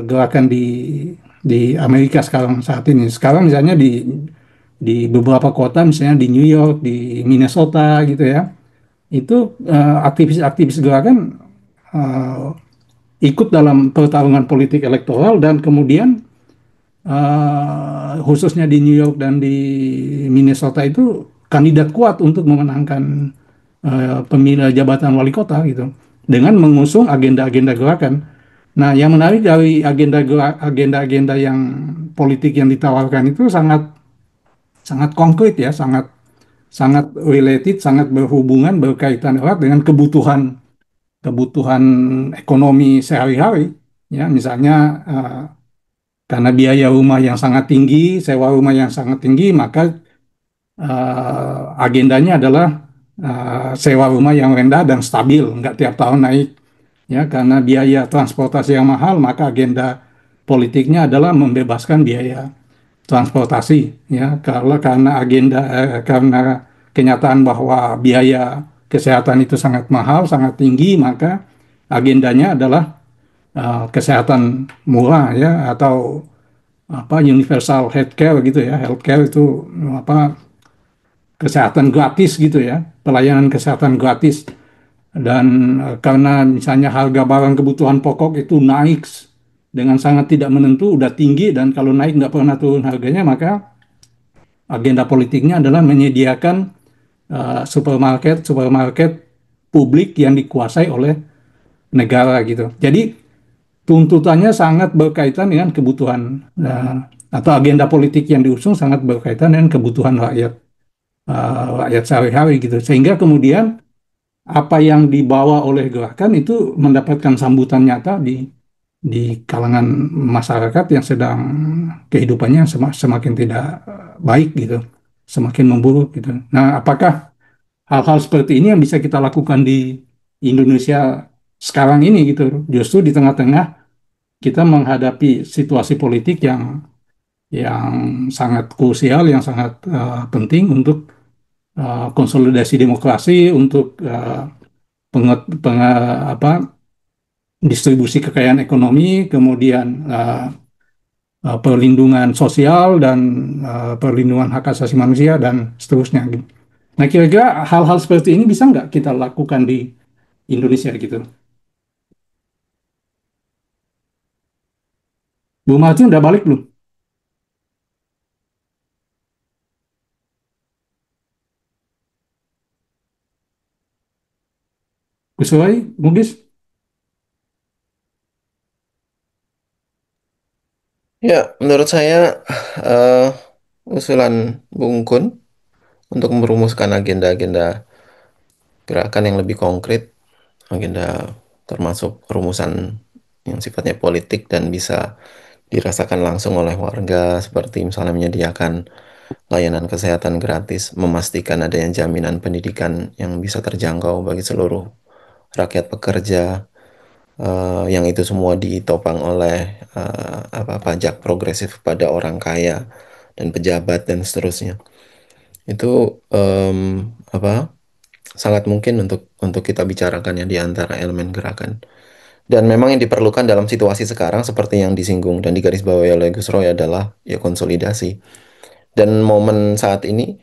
gerakan di Amerika sekarang saat ini. Sekarang misalnya di beberapa kota, misalnya di New York, di Minnesota gitu ya, itu aktivis-aktivis gerakan uh, ikut dalam pertarungan politik elektoral, dan kemudian khususnya di New York dan di Minnesota itu kandidat kuat untuk memenangkan pemilihan jabatan wali kota gitu, dengan mengusung agenda-agenda gerakan. Nah, yang menarik dari agenda-agenda yang politik yang ditawarkan itu sangat sangat konkret ya, sangat sangat related, sangat berhubungan, berkaitan erat dengan kebutuhan kebutuhan ekonomi sehari-hari, ya. Misalnya karena biaya rumah yang sangat tinggi, sewa rumah yang sangat tinggi, maka agendanya adalah sewa rumah yang rendah dan stabil, nggak tiap tahun naik, ya. Karena biaya transportasi yang mahal, maka agenda politiknya adalah membebaskan biaya transportasi, ya. Kalau karena kenyataan bahwa biaya kesehatan itu sangat mahal, sangat tinggi, maka agendanya adalah kesehatan murah, ya, atau universal healthcare gitu ya. Healthcare itu apa kesehatan gratis gitu ya, pelayanan kesehatan gratis. Dan karena misalnya harga barang kebutuhan pokok itu naik dengan sangat tidak menentu, udah tinggi, dan kalau naik nggak pernah turun harganya, maka agenda politiknya adalah menyediakan supermarket publik yang dikuasai oleh negara gitu. Jadi tuntutannya sangat berkaitan dengan kebutuhan, atau agenda politik yang diusung sangat berkaitan dengan kebutuhan rakyat sehari-hari gitu. Sehingga kemudian apa yang dibawa oleh gerakan itu mendapatkan sambutan nyata di kalangan masyarakat yang sedang kehidupannya semakin tidak baik gitu, semakin memburuk gitu. Nah, apakah hal-hal seperti ini yang bisa kita lakukan di Indonesia sekarang ini gitu. Justru di tengah-tengah kita menghadapi situasi politik yang sangat krusial, yang sangat penting untuk konsolidasi demokrasi, untuk apa, distribusi kekayaan ekonomi, kemudian perlindungan sosial dan perlindungan hak asasi manusia dan seterusnya gitu. Nah, kira-kira hal-hal seperti ini bisa nggak kita lakukan di Indonesia gitu? Bu Martin udah balik belum? Gus Roy, Bugis?
Ya, menurut saya usulan Bung Kun untuk merumuskan agenda-agenda gerakan yang lebih konkret, agenda termasuk rumusan yang sifatnya politik dan bisa dirasakan langsung oleh warga, seperti misalnya menyediakan layanan kesehatan gratis, memastikan adanya jaminan pendidikan yang bisa terjangkau bagi seluruh rakyat pekerja, yang itu semua ditopang oleh pajak progresif pada orang kaya dan pejabat dan seterusnya. Itu sangat mungkin untuk kita bicarakan ya di antara elemen gerakan. Dan memang yang diperlukan dalam situasi sekarang seperti yang disinggung dan digarisbawahi oleh Gus Roy adalah ya konsolidasi. Dan momen saat ini,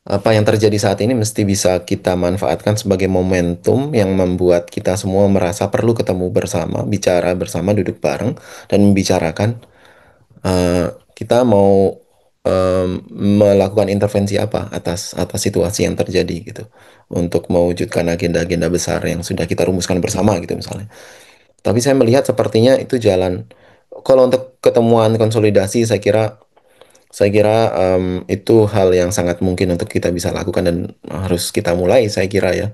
apa yang terjadi saat ini mesti bisa kita manfaatkan sebagai momentum yang membuat kita semua merasa perlu ketemu bersama, bicara bersama, duduk bareng, dan membicarakan eh, kita mau melakukan intervensi apa atas atas situasi yang terjadi gitu, untuk mewujudkan agenda-agenda besar yang sudah kita rumuskan bersama gitu misalnya. Tapi saya melihat sepertinya itu jalan. Kalau untuk ketemuan konsolidasi, saya kira itu hal yang sangat mungkin untuk kita bisa lakukan dan harus kita mulai, saya kira ya,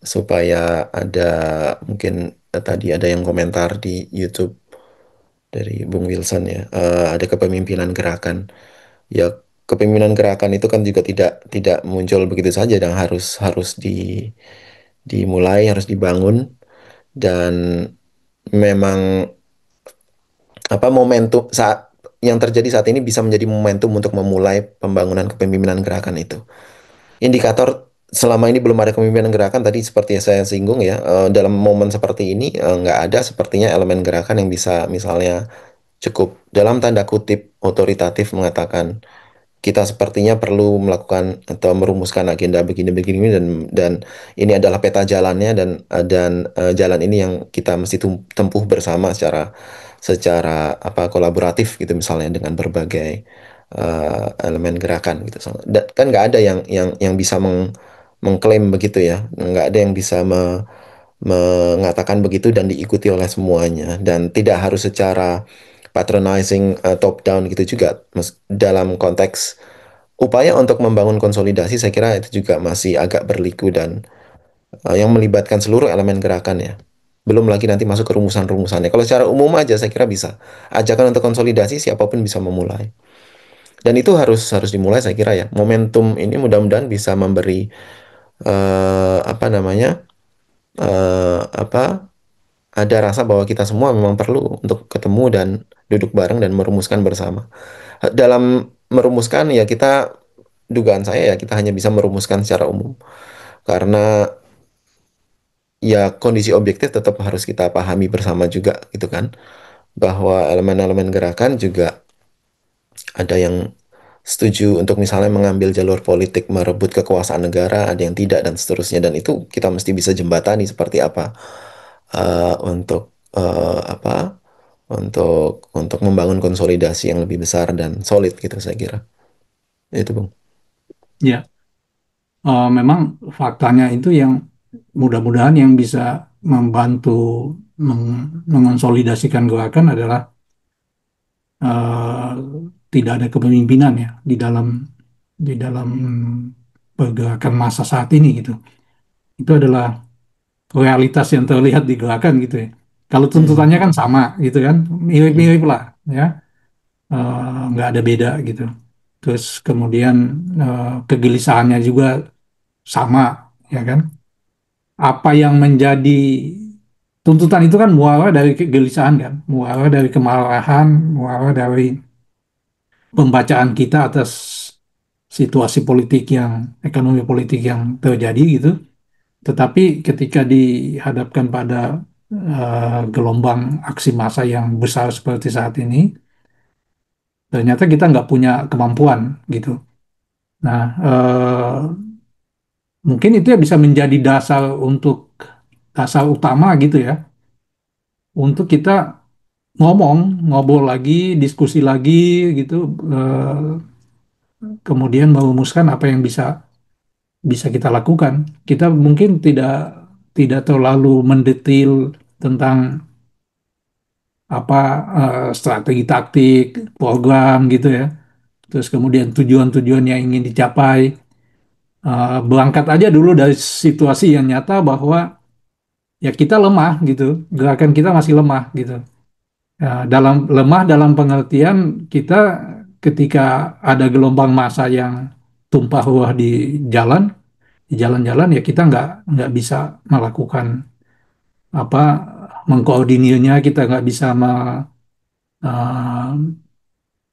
supaya ada mungkin tadi ada yang komentar di YouTube dari Bung Wilson ya, ada kepemimpinan gerakan. Ya, kepemimpinan gerakan itu kan juga tidak tidak muncul begitu saja dan harus harus dimulai, harus dibangun dan memang momentum saat yang terjadi saat ini bisa menjadi momentum untuk memulai pembangunan kepemimpinan gerakan itu. Indikator selama ini belum ada kepemimpinan gerakan tadi seperti yang saya singgung ya, dalam momen seperti ini nggak ada sepertinya elemen gerakan yang bisa misalnya cukup dalam tanda kutip otoritatif mengatakan kita sepertinya perlu melakukan atau merumuskan agenda begini-begini dan ini adalah peta jalannya dan jalan ini yang kita mesti tempuh bersama secara secara kolaboratif gitu misalnya dengan berbagai elemen gerakan gitu. Kan nggak ada yang bisa mengklaim begitu ya, nggak ada yang bisa mengatakan begitu dan diikuti oleh semuanya dan tidak harus secara patronizing top down gitu juga. Dalam konteks upaya untuk membangun konsolidasi saya kira itu juga masih agak berliku dan yang melibatkan seluruh elemen gerakan ya. Belum lagi nanti masuk ke rumusan-rumusannya. Kalau secara umum aja saya kira bisa. Ajakan untuk konsolidasi siapapun bisa memulai. Dan itu harus harus dimulai saya kira ya. Momentum ini mudah-mudahan bisa memberi apa namanya? Apa ada rasa bahwa kita semua memang perlu untuk ketemu dan duduk bareng dan merumuskan bersama. Dalam merumuskan ya kita dugaan saya ya kita hanya bisa merumuskan secara umum karena ya kondisi objektif tetap harus kita pahami bersama juga gitu kan, bahwa elemen-elemen gerakan juga ada yang setuju untuk misalnya mengambil jalur politik merebut kekuasaan negara, ada yang tidak dan seterusnya dan itu kita mesti bisa jembatani seperti apa untuk apa untuk membangun konsolidasi yang lebih besar dan solid gitu saya kira itu Bung.
Ya, memang faktanya itu yang mudah-mudahan yang bisa membantu mengonsolidasikan gerakan adalah eh, tidak ada kepemimpinan ya di dalam pergerakan massa saat ini gitu. Itu adalah realitas yang terlihat di gerakan gitu ya. Kalau
Hmm.
tuntutannya kan sama gitu kan,
Hmm.
mirip-mirip lah ya. Nggak ada beda gitu. Terus kemudian kegelisahannya juga sama, ya kan? Apa yang menjadi tuntutan itu kan muara dari kegelisahan kan, muara dari kemarahan, muara dari pembacaan kita atas situasi politik yang, ekonomi politik yang terjadi gitu. Tetapi ketika dihadapkan pada gelombang aksi massa yang besar seperti saat ini, ternyata kita nggak punya kemampuan gitu. Nah, mungkin itu ya bisa menjadi dasar utama gitu ya, untuk kita ngobrol lagi, diskusi lagi gitu, kemudian merumuskan apa yang bisa bisa kita lakukan. Kita mungkin tidak tidak terlalu mendetail tentang apa strategi taktik, program gitu ya. Terus kemudian tujuan-tujuan yang ingin dicapai. Berangkat aja dulu dari situasi yang nyata bahwa ya kita lemah gitu, gerakan kita masih lemah gitu. Ya, lemah dalam pengertian kita ketika ada gelombang massa yang tumpah ruah jalan, di jalan-jalan ya kita nggak bisa melakukan apa mengkoordinirnya, kita nggak bisa eh,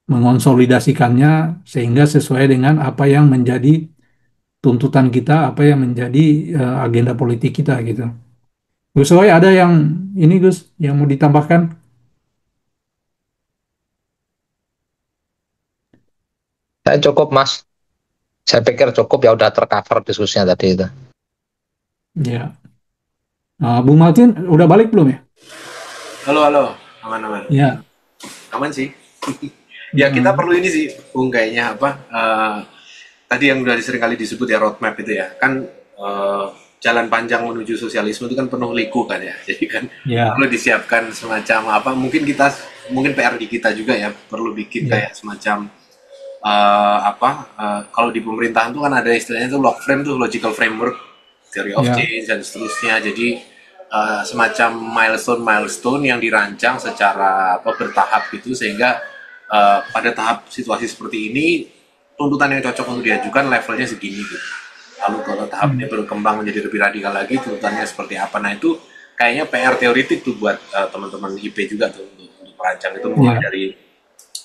mengonsolidasikannya sehingga sesuai dengan apa yang menjadi tuntutan kita, apa yang menjadi agenda politik kita gitu. Gus Roy, ada yang ini Gus yang mau ditambahkan?
Saya cukup, Mas. Saya pikir cukup, ya udah tercover diskusinya tadi itu.
Ya, Bung Martin udah balik belum ya?
Halo, halo, aman-aman.
Ya.
Aman sih. Ya kita perlu ini sih, Bung, kayaknya apa? Tadi yang udah sering kali disebut ya roadmap itu ya, kan jalan panjang menuju sosialisme itu kan penuh liku kan ya. Jadi kan perlu disiapkan semacam apa? Mungkin PR di kita juga ya, perlu bikin kayak semacam kalau di pemerintahan tuh kan ada istilahnya tuh logical framework, theory of change dan seterusnya. Jadi semacam milestone yang dirancang secara bertahap gitu, sehingga pada tahap situasi seperti ini tuntutan yang cocok untuk diajukan levelnya segini gitu. Lalu kalau tahapnya berkembang menjadi lebih radikal lagi, tuntutannya seperti apa. Nah itu kayaknya PR teoritik tuh buat teman-teman IP juga tuh untuk merancang itu, mulai dari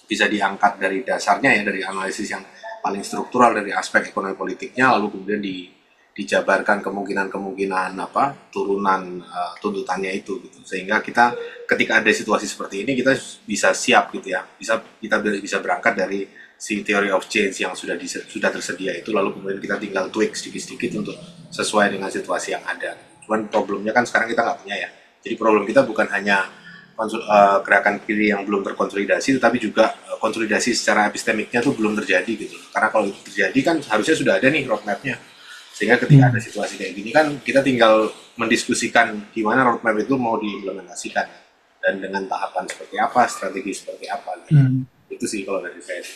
bisa diangkat dari dasarnya ya, dari analisis yang paling struktural dari aspek ekonomi politiknya, lalu kemudian dijabarkan kemungkinan turunan tuntutannya itu gitu. Sehingga kita ketika ada situasi seperti ini kita bisa siap gitu ya, kita bisa berangkat dari si theory of change yang sudah tersedia itu, lalu kemudian kita tinggal tweak sedikit-sedikit untuk sesuai dengan situasi yang ada. Cuman problemnya kan sekarang kita nggak punya ya, jadi problem kita bukan hanya gerakan kiri yang belum terkonsolidasi, tetapi juga konsolidasi secara epistemiknya tuh belum terjadi gitu. Karena kalau itu terjadi kan harusnya sudah ada nih roadmapnya, sehingga ketika ada situasi kayak gini kan kita tinggal mendiskusikan gimana roadmap itu mau diimplementasikan dan dengan tahapan seperti apa, strategi seperti apa gitu. Itu sih kalau dari saya.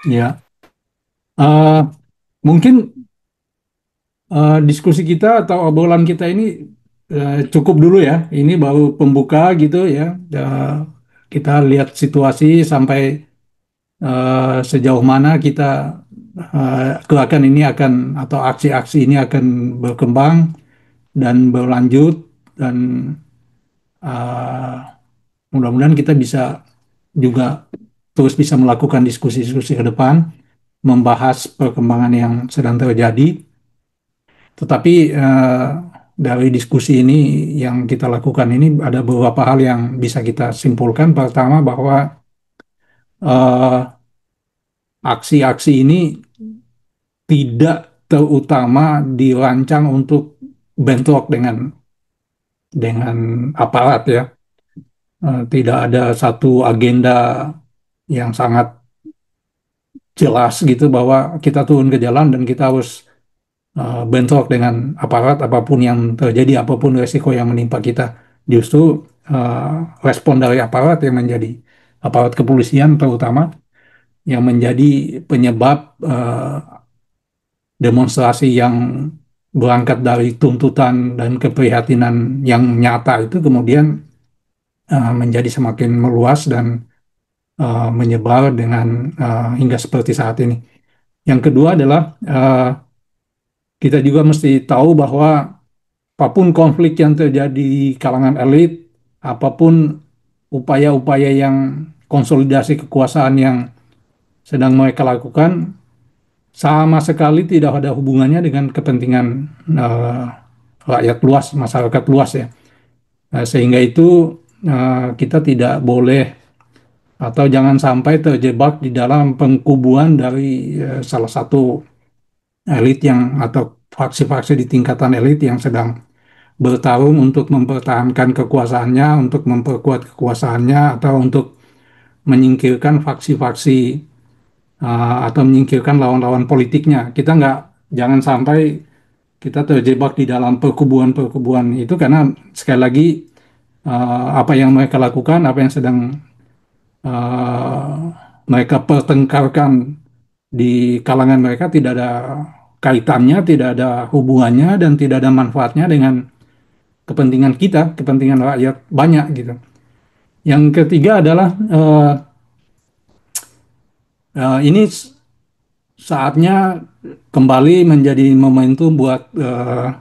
Ya, mungkin diskusi kita atau obrolan kita ini cukup dulu ya. Ini baru pembuka gitu ya. Kita lihat situasi sampai sejauh mana kita gerakan ini akan atau aksi-aksi ini akan berkembang dan berlanjut, dan mudah-mudahan kita bisa juga terus bisa melakukan diskusi-diskusi ke depan, membahas perkembangan yang sedang terjadi. Tetapi dari diskusi ini yang kita lakukan ini ada beberapa hal yang bisa kita simpulkan. Pertama, bahwa aksi-aksi ini tidak terutama dirancang untuk bentrok dengan aparat ya. Tidak ada satu agenda yang sangat jelas gitu bahwa kita turun ke jalan dan kita harus bentrok dengan aparat, apapun yang terjadi, apapun resiko yang menimpa kita. Justru respon dari aparat kepolisian terutama, yang menjadi penyebab demonstrasi yang berangkat dari tuntutan dan keprihatinan yang nyata itu kemudian menjadi semakin meluas dan menyebar hingga seperti saat ini. Yang kedua adalah kita juga mesti tahu bahwa apapun konflik yang terjadi di kalangan elit, apapun upaya-upaya yang konsolidasi kekuasaan yang sedang mereka lakukan, sama sekali tidak ada hubungannya dengan kepentingan eh, rakyat luas, masyarakat luas ya. Sehingga itu kita tidak boleh atau jangan sampai terjebak di dalam pengkubuan dari salah satu elit yang atau faksi-faksi di tingkatan elit yang sedang bertarung untuk mempertahankan kekuasaannya, untuk memperkuat kekuasaannya, atau untuk menyingkirkan faksi-faksi atau menyingkirkan lawan-lawan politiknya. Kita nggak, jangan sampai kita terjebak di dalam perkubuan-perkubuan itu, karena sekali lagi apa yang mereka lakukan, apa yang sedang uh, mereka pertengkarkan di kalangan mereka tidak ada kaitannya, tidak ada hubungannya, dan tidak ada manfaatnya dengan kepentingan kita, kepentingan rakyat banyak gitu. Yang ketiga adalah ini saatnya kembali menjadi momentum buat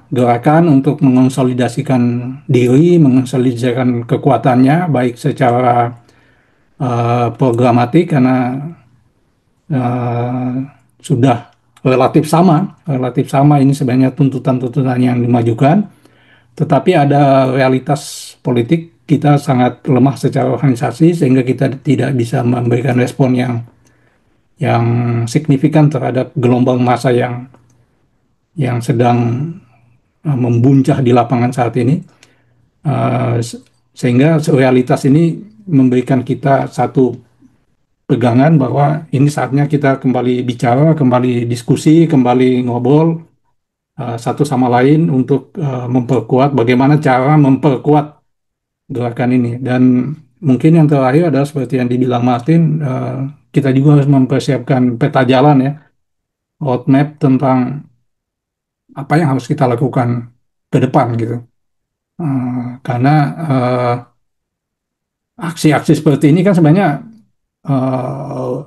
gerakan untuk mengonsolidasikan diri, mengonsolidasikan kekuatannya, baik secara programatik karena uh, sudah relatif sama ini sebenarnya tuntutan-tuntutan yang dimajukan, tetapi ada realitas politik kita sangat lemah secara organisasi sehingga kita tidak bisa memberikan respon yang signifikan terhadap gelombang massa yang sedang membuncah di lapangan saat ini. Sehingga realitas ini memberikan kita satu pegangan bahwa ini saatnya kita kembali bicara, kembali diskusi, kembali ngobrol satu sama lain untuk memperkuat, bagaimana cara memperkuat gerakan ini. Dan mungkin yang terakhir adalah seperti yang dibilang Martin, kita juga harus mempersiapkan peta jalan ya, roadmap tentang apa yang harus kita lakukan ke depan gitu. Karena aksi-aksi seperti ini kan sebenarnya uh,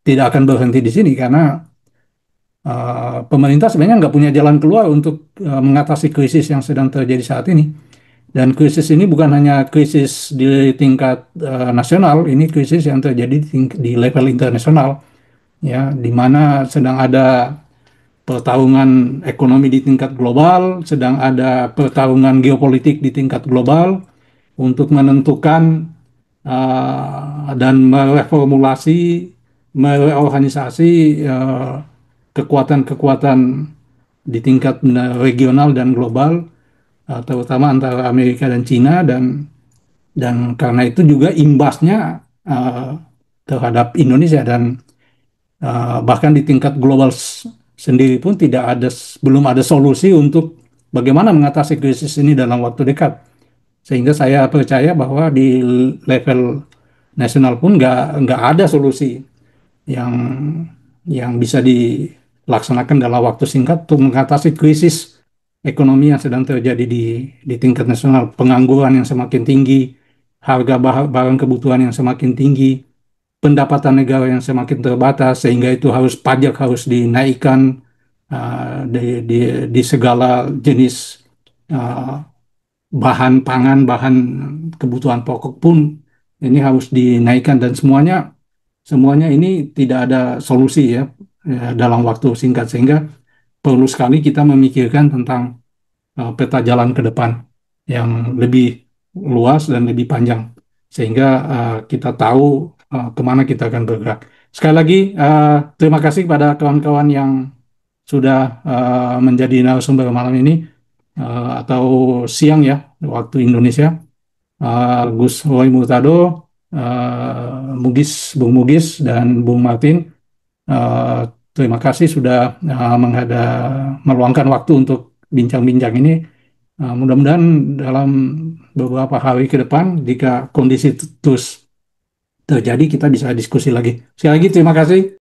tidak akan berhenti di sini, karena pemerintah sebenarnya nggak punya jalan keluar untuk mengatasi krisis yang sedang terjadi saat ini. Dan krisis ini bukan hanya krisis di tingkat nasional, ini krisis yang terjadi di level internasional, ya, di mana sedang ada pertarungan ekonomi di tingkat global, sedang ada pertarungan geopolitik di tingkat global untuk menentukan dan mereformulasi, mereorganisasi kekuatan-kekuatan di tingkat regional dan global, terutama antara Amerika dan Cina, dan karena itu juga imbasnya terhadap Indonesia, dan bahkan di tingkat global sendiri pun belum ada solusi untuk bagaimana mengatasi krisis ini dalam waktu dekat. Sehingga saya percaya bahwa di level nasional pun nggak ada solusi yang bisa dilaksanakan dalam waktu singkat untuk mengatasi krisis ekonomi yang sedang terjadi di tingkat nasional, pengangguran yang semakin tinggi, harga barang kebutuhan yang semakin tinggi, pendapatan negara yang semakin terbatas, sehingga itu pajak harus dinaikkan di segala jenis uh, bahan pangan, bahan kebutuhan pokok pun ini harus dinaikkan, dan semuanya ini tidak ada solusi ya, dalam waktu singkat, sehingga perlu sekali kita memikirkan tentang peta jalan ke depan yang lebih luas dan lebih panjang, sehingga kita tahu kemana kita akan bergerak. Sekali lagi, terima kasih kepada kawan-kawan yang sudah menjadi narasumber malam ini, atau siang ya, waktu Indonesia. Gus Roy Murtado, Bung Mugis, dan Bung Martin. Uh, Terima kasih sudah meluangkan waktu untuk bincang-bincang ini. Mudah-mudahan dalam beberapa hari ke depan, jika kondisi terus terjadi, kita bisa diskusi lagi. Sekali lagi terima kasih.